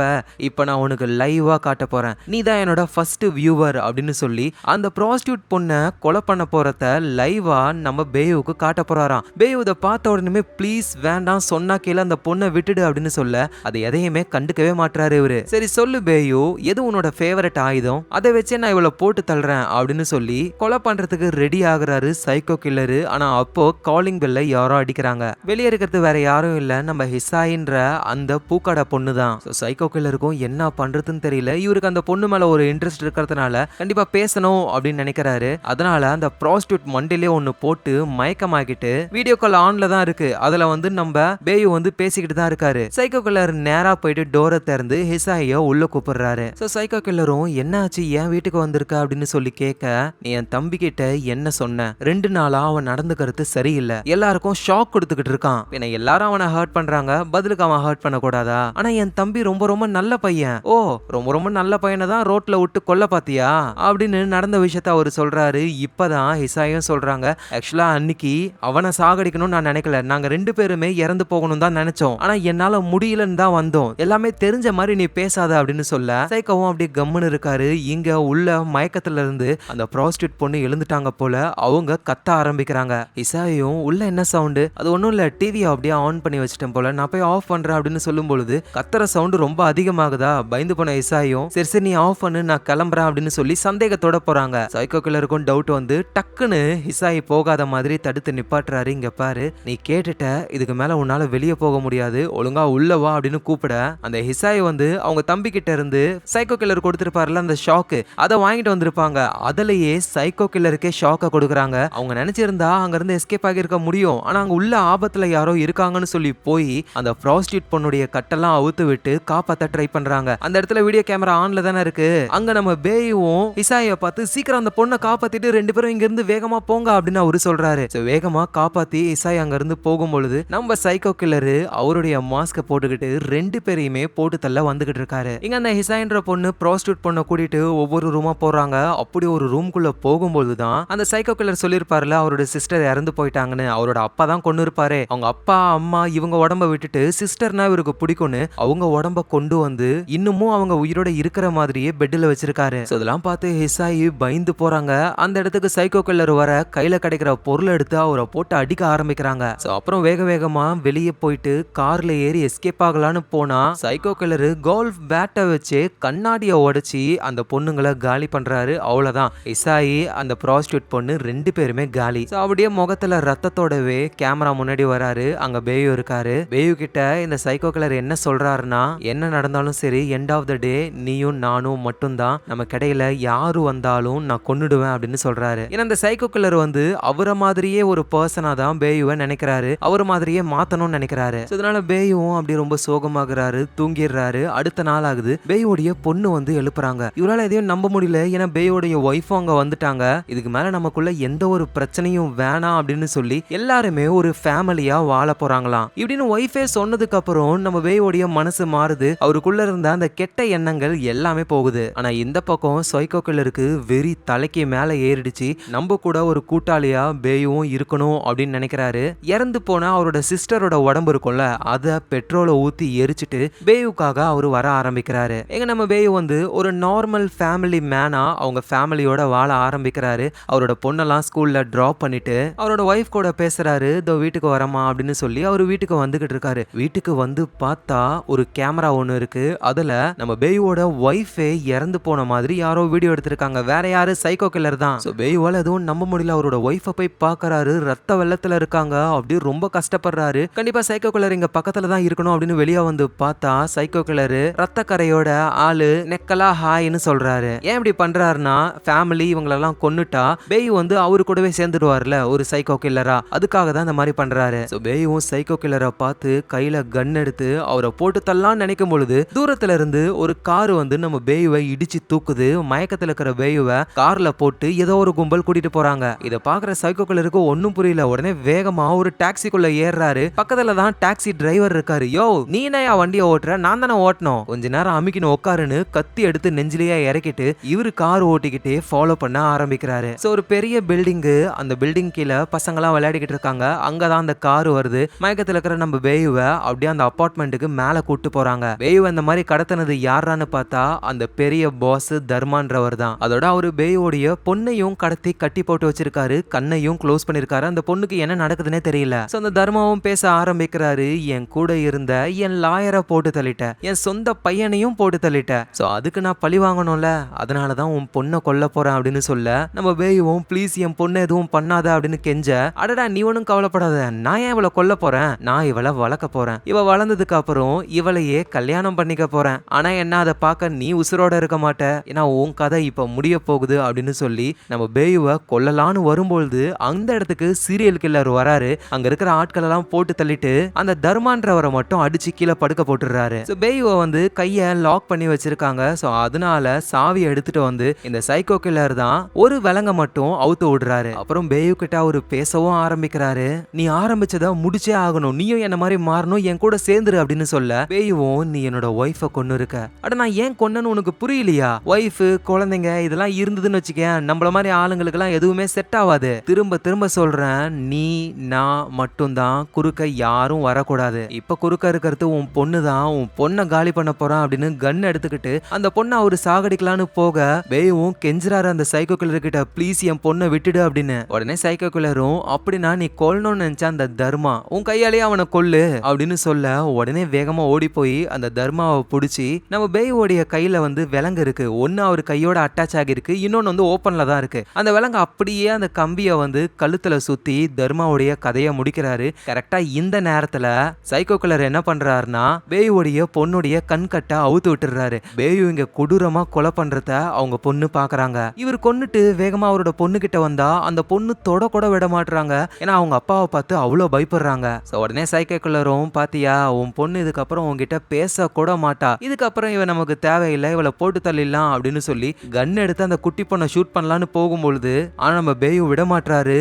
இப்ப நான் உனக்கு லைவா காட்ட போறேன், நீ தான் என்னோட ஃபர்ஸ்ட் வியூவர் அப்படின்னு சொல்லி அந்த ப்ராஸ்டியூட் பொண்ணை கொலை பண்ண போறத லைவா நம்ம பேயுக்கு காட்ட போறாராம். பேயு இதை பார்த்த உடனே ப்ளீஸ் வேண்டாம், சொன்னா கீழே அந்த பொண்ணை விட்டுடு அப்படின்னு சொல்ல அதை எதையுமே கண்டுக்கவே மாட்டாரு இவரு. சரி சொல்லு பேயு, எது உன்னோட ஃபேவரட் ஆயுதம், அதை வச்சே நான் இவளை போட்டு தள்ளுறேன் அப்படின்னு சொல்லி கொலை பண்றதுக்கு ரெடி ஆகுறாரு சைக்கோ கில்லரு. ஆனா அப்போ காலிங் பெல்ல யாரோ அடிக்கிறாங்க. வெளியே இருக்கிறது வேற யாரும் இல்ல, நம்ம ஹிசாயின்ற அந்த பூக்கடை பொண்ணு தான். சைக்கோ கில்லருக்கும் என்ன பண்றதுன்னு தெரியல. இவருக்கு அந்த பொண்ணு மேல ஒரு இன்ட்ரெஸ்ட் இருக்கிறதுனால கண்டிப்பா பேசணும் அப்படின்னு நினைக்கிறாரு. அதனால அந்த ப்ராஸ்டியூட் மண்டிலே ஒன்னு போட்டு மயக்கமாக்கிட்டு வீடியோ கால் ஆன்ல தான் இருக்கு, அதுல வந்து நம்ம பேயு வந்து பேசிக்கிட்டு தான் இருக்காரு. சைக்கோ கில்லர் நேரா போயிட்டு டோரை திறந்து ஹிசாய உள்ள கூப்பிடுறாரு. சைக்கோ கில்லரும் என்னாச்சு, என் வீட்டுக்கு வந்திருக்க அப்படின்னு சொல்லி கேட்க, நீ என் தம்பி கிட்ட என்ன சொன்ன, 2 நாளா அவன் நடந்துக்கிறது சரியில்லை, எல்லாருக்கும் ஷாக் கொடுத்துக்கிட்டு இருக்கான், ஏன்னா எல்லாரும் அவனை ஹர்ட் பண்றாங்க, பதிலுக்கு அவன் ஹர்ட் பண்ண கூடாதா, ஆனா என் தம்பி ரொம்ப ரொம்ப நல்ல பையன், ஓ ரொம்ப ரொம்ப நல்ல பையனை தான் ரோட்ல விட்டு கொல்ல பாத்தியா அப்படின்னு நடந்த விஷயத்த அவர் சொல்றாரு. இப்பதான் ஹிசாயும் சொல்றாங்க, ஆக்சுவலா அன்னைக்கு அவனை சாகடிக்கணும்னு நான் நினைக்கல, நாங்க 2 பேருமே இறந்து போகணும் தான் நினைச்சோம், ஆனா என்னால முடியலன்னு தான் வந்தோம், எல்லாமே தெரிஞ்ச மாதிரி நீ பேசாத அப்படின்னு சொல்ல சைக்கோவும் அப்படியே கம்முன்னு இருக்காரு. இங்க உள்ள மயக்கத்துல இருந்து அந்த ப்ராஸ்டியூட் பொண்ணு எழுந்துட்டாங்க போல. அவங்க கத்த ஆரம்பிக்கிறாங்க. இசாயும் உள்ள என்ன சவுண்டு, அது ஒண்ணும் இல்ல, டிவியை அப்படியே ஆன் பண்ணி வச்சிட்டேன் போல, நான் போய் ஆஃப் பண்றேன் அப்படின்னு சொல்லும் பொழுது கத்துற சவுண்டு ரொம்ப அதிகமாகுதா. பயந்து போன இசாயும் சரி சரி நீ ஆஃப் பண்ணு, நான் கிளம்புறேன் அப்படின்னு சொல்லி சந்தேகத்தோட போறாங்க. சைக்கோ கில்லருக்கும் டவுட் வந்து டக்குன்னு இசாயி போகாத மாதிரி தடுத்து நிப்பாட்டுறாரு. இங்க பாரு, நீ கேட்டுட்ட, இதுக்கு மேல உன்னால வெளியே போக முடியாது, ஒழுங்கா உள்ள வா அப்படின்னு கூப்பிட அந்த ஹிசாய் வந்து அவங்க தம்பி கிட்ட இருந்து சைக்கோ கில்லர் கொடுத்திருப்பாருல அந்த ஷாக்கு, அதை வாங்கிட்டு வந்திருப்பாங்க. அதுலயே சைக்கோ கில்லருக்கே ஷாக்க கொடுக்குறாங்க. அவங்க நினைச்சிருந்தா அங்க இருந்து எஸ்கேப் ஆகியிருக்க முடியும், ஆனா அங்க உள்ள ஆபத்துல யாரோ இருக்காங்கன்னு சொல்லி போய் அந்த ப்ராஸ்டியூட் பொண்ணுடைய கட்டெல்லாம் அவுத்து விட்டு காப்பாத்த ட்ரை பண்றாங்க. அந்த இடத்துல வீடியோ கேமரா ஆன்ல தானே இருக்கு. அங்க நம்ம பேயும் இசாயை பார்த்து சீக்கிரம் அந்த பொண்ணை காப்பாத்திட்டு ரெண்டு பேரும் இங்க இருந்து வேகமா போங்க அப்படின்னு அவரு சொல்றாரு. வேகமா காப்பாத்தி இசாய் அங்க இருந்து போகும்பொழுது நம்ம சைக்கோ கில்லரு அவருடைய மாஸ்க போட்டுக்கிட்டு ரெண்டு பேரையுமே போட்டு தள்ள வந்துகிட்டு இருக்காரு. இங்க அந்த ஹிசாயின்ற பொண்ணு ப்ராஸ்டியூட் பொண்ணை கூட்டிட்டு ஒவ்வொரு ரூமா போறாங்க. அப்படி ஒரு ரூம்குள்ள போகும்போதுதான் அந்த சைக்கோ கில்லர் சொல்லிருப்பாருல அவரோட சிஸ்டர் இறந்து போயிட்டாங்கன்னு. அவரோட அப்பா தான் கொண்டு இருப்பாரு. அவங்க அப்பா அம்மா இவங்க உடம்ப விட்டுட்டு சிஸ்டர்னா இவருக்கு பிடிக்கும்னு அவங்க உடம்ப கொண்டு வந்து இன்னமும் அவங்க உயிரோட இருக்கிற மாதிரியே பெட்ல வச்சிருக்காரு. இதெல்லாம் பார்த்து ஹிசாயி பயந்து போறாங்க. அந்த இடத்துக்கு சைக்கோ கில்லர் வர கையில கிடைக்கிற பொருள் எடுத்து அவரை போட்டு அடிக்க ஆரம்பிக்கிறாங்க. அப்புறம் வேக வேகமா வெளியே போயிட்டு கார்ல ஏறி எஸ்கேப் ஆகலான்னு போனா சைக்கோ கில்லர் கோல்ஃப் பேட்டை வச்சு கண்ணாடியை உடைச்சி அந்த பொண்ணுங்களை காலி பண்றாரு. அவ்வளவுதான், இசாயி அந்த ப்ராஸ்டியூட் பொண்ணு ரெண்டு பேருமே காலி. அப்படியே முகத்துல ரத்தத்தோடவே கேமரா முன்னாடி வராரு. அங்க பேயு இருக்காரு. பேயு கிட்ட இந்த சைக்கோ கில்லர் என்ன சொல்றாருன்னா, என்ன நடந்தாலும் சரி, எண்ட் ஆஃப் த டே நீயும் நானும் மட்டும்தான், நம்ம கிடையில யாரு வந்தாலும் நான் கொன்னுடுவேன் அப்படின்னு சொல்றாரு. ஏன்னா இந்த சைக்கோ கில்லர் வந்து அவரை மாதிரியே ஒரு பர்சனா தான் பேயுவை நினைக்கிறாரு, அவர் மாதிரியே மாத்தணும்னு நினைக்கிறாரு. இதனால பேயும் அப்படி ரொம்ப சோகமாகறாரு, தூங்கிடுறாரு. அடுத்த நாள் ஆகுது. பேயோடைய பொண்ணு வந்து எழுப்புறாங்க. இவரால எதையும் நம்ப முடியல. ஏன்னா பேயோடைய ஒய்ஃப் அங்க வந்துட்டாங்க. இதுக்கு மேல நமக்குள்ள எந்த ஒரு பிரச்சனையும் வேணாம் அப்படின்னு சொல்லி எல்லாருமே ஒரு ஃபேமிலியா வாழ போறாங்களாம். இப்படின்னு ஒய்ஃபே சொன்னதுக்கு அப்புறம் நம்ம பேயோடைய மனசு மாறுது. அவருக்குள்ள இருந்த அந்த கெட்ட எண்ணங்கள் எல்லாமே போகுது. ஆனா இந்த பக்கம் சைக்கோ கில்லருக்கு வெறி தலைக்கு மேல ஏறிடுச்சு. நம்ம கூட ஒரு கூட்டாளியா பேயும் இருக்கணும் அப்படின்னு நினைக்கிறாரு. இறந்து போனா அவரோட சிஸ்டரோட உடம்பு இருக்கும்ல, அத பெட்ரோலை ஊத்தி எரிச்சிட்டு பேயுக்காக அவரு வர ஆரம்பிக்கிறாரு. எங்க நம்ம பேயு வந்து ஒரு நார்மல் ஃபேமிலி மேனா அவங்க ஃபேமிலியோட வாழ ஆரம்பிக்கிறாரு. அவரோட பொண்ணெல்லாம் ஸ்கூல்ல டிராப் பண்ணிட்டு அவரோட ஒய்ஃப் கூட பேசுறாரு. இதோ வீட்டுக்கு வரமா அப்படின்னு சொல்லி அவர் வீட்டுக்கு வந்துகிட்டு இருக்காரு. வீட்டுக்கு வந்து பார்த்தா ஒரு கேமரா ஒண்ணு இருக்கு. அதுல நம்ம பேயோட ஒய்ஃபே இறந்து போன மாதிரி யாரோ வீடியோ எடுத்திருக்காங்க. வேற யாரு, சைக்கோ கில்லர் தான். பேயுவால எதுவும் நம்ப முடியல. அவரோட ஒய்ஃபை போய் பார்க்கறாரு. ரத்த வெள்ளத்துல இருக்காங்க. அப்படி ரொம்ப கஷ்டப்படுறாரு. கண்டிப்பா சைக்கோ கில்லர் இங்க பக்கத்துல தான் இருக்கணும் அப்படின்னு வெளியே வந்து பார்த்தா சைக்கோ கில்லர் ரத்த கரையோட ஆளு நெக்கலா ஹாய்னு சொல்றாரு. ஏன் இப்படி பண்றாருன்னா, ஃபேமிலி இவங்களெல்லாம் கொன்னுட்டா பேயு வந்து அவரு கூடவே சேர்ந்துடுவார்ல ஒரு சைக்கோ கில்லரா, அதுக்காக தான் இந்த மாதிரி பண்றாரு. பேயும் சைக்கோ கில்லரை பார்த்து கையில கன் எடுத்து அவரை போட்டு தள்ளலாம்னு நினைக்கும் பொழுது தூரத்துல இருந்து ஒரு கார் வந்து நம்ம பேயுவை இடிச்சு தூக்குது. மயக்கத்துல இருக்கிற பேயுவை கார்ல போட்டு ஏதோ ஒரு கும்பல் கூட்டிட்டு போறாங்க. இதை பாக்குற சைக்கோ கில்லருக்கு ஒன்னும் புரியல. உடனே வேகமா ஒரு டாக்ஸிக்குள்ள ஏறாரு. பக்கத்துல தான் டாக்ஸி டிரைவர் இருக்காரு. யோ, நீ என்ன வண்டியை ஓட்டுற, நான் தானே ஓட்டணும், கொஞ்ச நேரம் அமுக்கின்னு உட்காருன்னு கத்தி எடுத்து நெஞ்சிலேயே இறக்கிட்டு இவரு கார் ஓட்டிக்கிட்டே ஃபாலோ பண்ண ஆரம்பிக்கிறாரு. ஒரு பெரிய பில்டிங்கு, அந்த பில்டிங் கீழே பசங்களாம் விளையாடிக்கிட்டு இருக்காங்க. அங்கதான் அந்த கார் வருது. மயக்கத்துல இருக்கிற நம்ம பேயுவை அப்படியே அந்த அபார்ட்மெண்ட்டுக்கு மேல கூட்டு போறாங்க. பேயுவை இந்த மாதிரி கடத்தினது யாரான்னு பார்த்தா அந்த பெரிய பாஸ் தர்மான்றவர் தான். அதோட அவரு பேயோடைய பொண்ணையும் கடத்தி கட்டி போட்டு வச்சிருக்காரு. கண்ணையும் க்ளோஸ் பண்ணிருக்காரு. அந்த பொண்ணுக்கு என்ன நடக்குதுன்னே தெரியல. அந்த தர்மாவும் பேச ஆரம்பிக்கிறாரு. என் கூட இருந்த என் லாயரை போட்டு தள்ளிட்ட, என் சொந்த பையனையும் போட்டு தள்ளிட்ட, அதுக்கு நான் பழி வாங்கணும்ல, அதனாலதான் உன் பொண்ணை கொல்ல போறேன் அப்படின்னு சொல்ல நம்ம பேயுவும் ப்ளீஸ் என் பொண்ணை எதுவும் பண்ணாத அப்படின்னு கெஞ்ச, அடடா நீ ஒன்னும் கவலைப்படாத, நான் ஏன் இவளை கொல்ல போறேன், நான் இவளை வளர்க்க போறேன், இவ வளர்ந்ததுக்கு அப்புறம் இவளையே கல்யாணம் பண்ணிக்க போறேன், ஆனா என்ன அதை பார்க்க நீ உசுரோட இருக்க மாட்ட, ஏன்னா உன் கதை இப்ப முடிய போகுது அப்படின்னு சொல்லி நம்ம பேயுவை கொல்லலான்னு வரும்பொழுது அந்த இடத்துக்கு சீரியல் கில்லர் வராரு. அங்க இருக்கிற ஆட்கள் எல்லாம் போட்டு தள்ளிட்டு அந்த தர்மான்றவரை மட்டும் அடிச்சு கீழே படுக்க போட்டுறாரு. பேயுவை வந்து கைய லாக் பண்ணி வச்சிருக்காங்க. அதனால சாவி எடுத்துட்டு வந்து இந்த சைக்கோ கில்லர் தான் ஒரு விலங்க மட்டும் அவுத்து விடுறாரு. அப்புறம் பேயு கிட்ட அவரு பேசவும் ஆரம்பிக்கிறாரு. நீ ஆரம்பிச்சத முடிச்சே ஆகணும், நீயும் என்ன மாதிரி மாறணும், என் கூட சேர்ந்துரு அப்படின்னு சொல்ல பேயுவும் நீ என்னோட ஒய்ஃபை கொன்னு இருக்க, அட நான் ஏன் கொன்னன்னு உனக்கு புரியலையா, ஒய்ஃப் குழந்தைங்க இதெல்லாம் இருந்ததுன்னு வச்சுக்கேன், நம்மள மாதிரி ஆளுங்களுக்கு எல்லாம் எதுவுமே செட் ஆகாது, திரும்ப திரும்ப சொல்றேன், நீ நான் மட்டும்தான், குறுக்க யாரும் வரக்கூடாது, இப்ப குறுக்க இருக்கிறது உன் பொண்ணு தான், உன் பொண்ணை காலி பண்ண பண்ண போறான் அப்படின்னு கன் எடுத்துக்கிட்டு அந்த பொண்ணை அவரு சாகடிக்கலான்னு போக பேயும் கெஞ்சுறாரு அந்த சைக்கோ கில்லர் கிட்ட, ப்ளீஸ் என் பொண்ணை விட்டுடு அப்படின்னு. உடனே சைக்கோ கில்லரும், அப்படின்னா நீ கொல்லணும்னு நினைச்சா அந்த தர்மா உன் கையாலேயே அவனை கொல்லு அப்படின்னு சொல்ல உடனே வேகமா ஓடி போய் அந்த தர்மாவை பிடிச்சி நம்ம பேயோடைய கையில வந்து விலங்கு இருக்கு, ஒன்னு அவர் கையோட அட்டாச் ஆகிருக்கு, இன்னொன்னு வந்து ஓப்பன்ல தான் இருக்கு. அந்த விலங்கு அப்படியே அந்த கம்பியை வந்து கழுத்துல சுத்தி தர்மாவுடைய கதையை முடிக்கிறாரு. கரெக்டா இந்த நேரத்துல சைக்கோ கில்லர் என்ன பண்றாருன்னா பேயோடைய பொண்ணுடைய கண் கட்ட அவுத்து விட்டுறாரு. பேயு இங்க கொடூரமா கொலை பண்றத அவங்க பொண்ணு பாக்குறாங்க. இவர் கொன்னுட்டு வேகமா அவரோட பொண்ணு கிட்ட வந்தா அந்த பொண்ணு தொட கூட விட மாட்டாங்க. ஏன்னா அவங்க அப்பாவை பார்த்து அவ்வளோ பயப்படுறாங்க. உடனே சைக்கோ கில்லரும், பாத்தியா உன் பொண்ணு இதுக்கப்புறம் உங்ககிட்ட பேச கூட மாட்டா, இதுக்கப்புறம் இவன் நமக்கு தேவையில்லை, இவளை போட்டு தள்ளிடலாம் அப்படின்னு சொல்லி கன் எடுத்து அந்த குட்டி பொண்ணை ஷூட் பண்ணலான்னு போகும்பொழுது ஆனா நம்ம பேயு விட மாட்டாரு.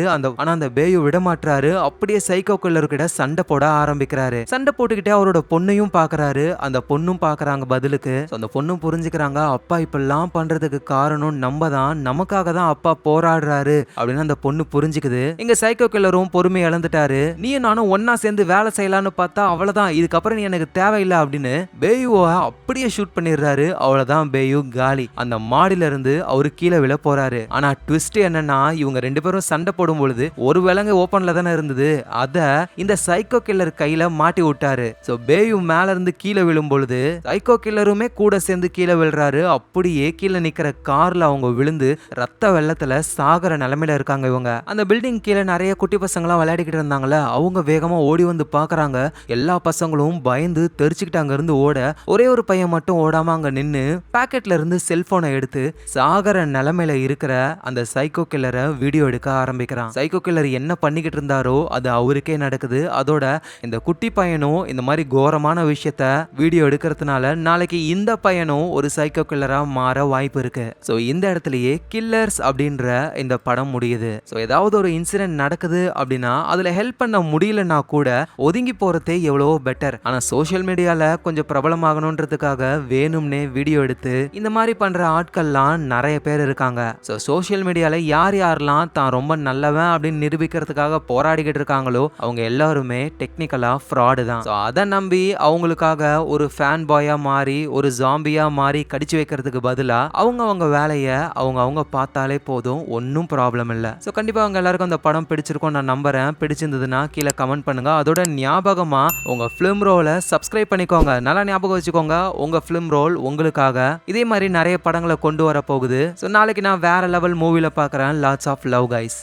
அந்த பேயு விட மாட்டாரு. அப்படியே சைக்கோ கில்லர் கிட்ட சண்டை போட ஆரம்பிக்கிறாரு. சண்டை போட்டுக்கிட்டே அவரோட பொண்ணையும் பாக்குறாரு, அந்த பொண்ணும் பாக்குறாங்க பதிலுக்கு. அந்த பொண்ணும் புரிஞ்சுக்கிறாங்க, அப்பா இப்பெல்லாம் பண்றதுக்கு காரணம் நம்ம தான், நமக்காக தான் அப்பா போராடுறாரு அப்படின்னு அந்த பொண்ணு புரிஞ்சுக்குது. இங்க சைக்கோ கில்லரும் பொறுமை இழந்துட்டாரு. நீயும் நானும் ஒன்னா சேர்ந்து வேலை செய்யலான்னு பார்த்தா அவ்வளவுதான், இதுக்கப்புறம் நீ எனக்கு தேவையில்லை அப்படின்னு பேயுவை அப்படியே ஷூட் பண்ணிடுறாரு. அவ்வளவுதான், பேயு காலி. அந்த மாடியில இருந்து அவரு கீழே விழ போறாரு. ஆனா ட்விஸ்ட் என்னன்னா இவங்க ரெண்டு பேரும் சண்டை போடும் பொழுது ஒரு விலங்கு ஓப்பன்ல தானே இருந்தது, அத இந்த சைக்கோ கில்லர் கையில மாட்டி விட்டாரு. சோ பேயு மேல இருந்து கீழே விழும் பொழுது சைக்கோ கில்லருமே கூட சேர்ந்து கீழே விழுறாரு. அப்படியே கீழே நிக்கிற கார்ல அவங்க விழுந்து ரத்த வெள்ளத்துல சாகர நிலைமையில இருக்காங்க இவங்க. அந்த பில்டிங் கீழே நிறைய குட்டி பசங்களாம் விளையாடிக்கிட்டு இருந்தாங்களே, அவங்க வேகமா ஓடி வந்து பாக்குறாங்க. எல்லா பசங்களும் பயந்து தெரிச்சுக்கிட்டு அங்க இருந்து ஓட, ஒரே ஒரு பையன் மட்டும் ஓடாம அங்க நின்னு பாக்கெட்ல இருந்து செல்போனை எடுத்து சாகர நிலைமையில இருக்கிற அந்த சைக்கோ கில்லரை வீடியோ எடுக்க ஆரம்பிக்கிறான். சைக்கோ கில்லர் என்ன பண்ணிக்கிட்டு இருந்தாரோ அது அவருக்கே நடக்குது. அதோட இந்த குட்டி பையனும் இந்த மாதிரி கோரமான விஷயத்த வீடியோ எடுக்கிறதுனால நாளைக்கு இந்த பையனும் ஒரு சைக்கோ கில்லரா மாற வாய்ப்பு இருக்கு. சோ இந்த இடத்துலயே கில்லர்ஸ் அப்படின்ற இந்த படம் முடியுது. சோ ஏதாவது ஒரு இன்சிடென்ட் நடக்குது அப்படின்னா அதுல ஹெல்ப் பண்ண முடியலன்னா கூட ஒதுங்கி போறதே எவ்வளவோ பெட்டர். ஆனா சோசியல் மீடியால கொஞ்சம் பிரபலமாகணுன்றதுக்காக வேணும்னே வீடியோ எடுத்து இந்த மாதிரி பண்ற ஆட்கள்லாம் நிறைய பேர் இருக்காங்க. சோ சோசியல் மீடியால யார் யாரெல்லாம் தான் ரொம்ப நல்லவன் அப்படின்னு நிரூபிக்கிறதுக்காக போராடிக்கிட்டு இருக்காங்களோ அவங்க எல்லாருமே டெக்னிக்கலா ஃப்ராடு தான். சோ அதை நம்பி அவங்களுக்காக ஒரு ஃபேன் பாயா மாறி ஒரு ஜாம்பியா மாறி கடிச்சு வைக்கிறதுக்கு பதிலா அவங்க வேலையை அவங்க பார்த்தாலே போதும், ஒன்னும் ப்ராப்ளம் இல்லை. ஸோ கண்டிப்பா அவங்க எல்லாருக்கும் அந்த படம் பிடிச்சிருக்கும் நான் நம்புறேன். பிடிச்சிருந்ததுன்னா கீழே கமெண்ட் பண்ணுங்க. அதோட ஞாபகமா உங்க ஃபிலிம் ரோலை சப்ஸ்கிரைப் பண்ணிக்கோங்க. நல்லா ஞாபகம் வச்சுக்கோங்க, உங்க ஃபிலிம் ரோல் உங்களுக்காக. இதே மாதிரி நிறைய படங்களை கொண்டு வர போகுது. ஸோ நாளைக்கு நான் வேற லெவல் மூவில பார்க்குறேன். Lots of love guys.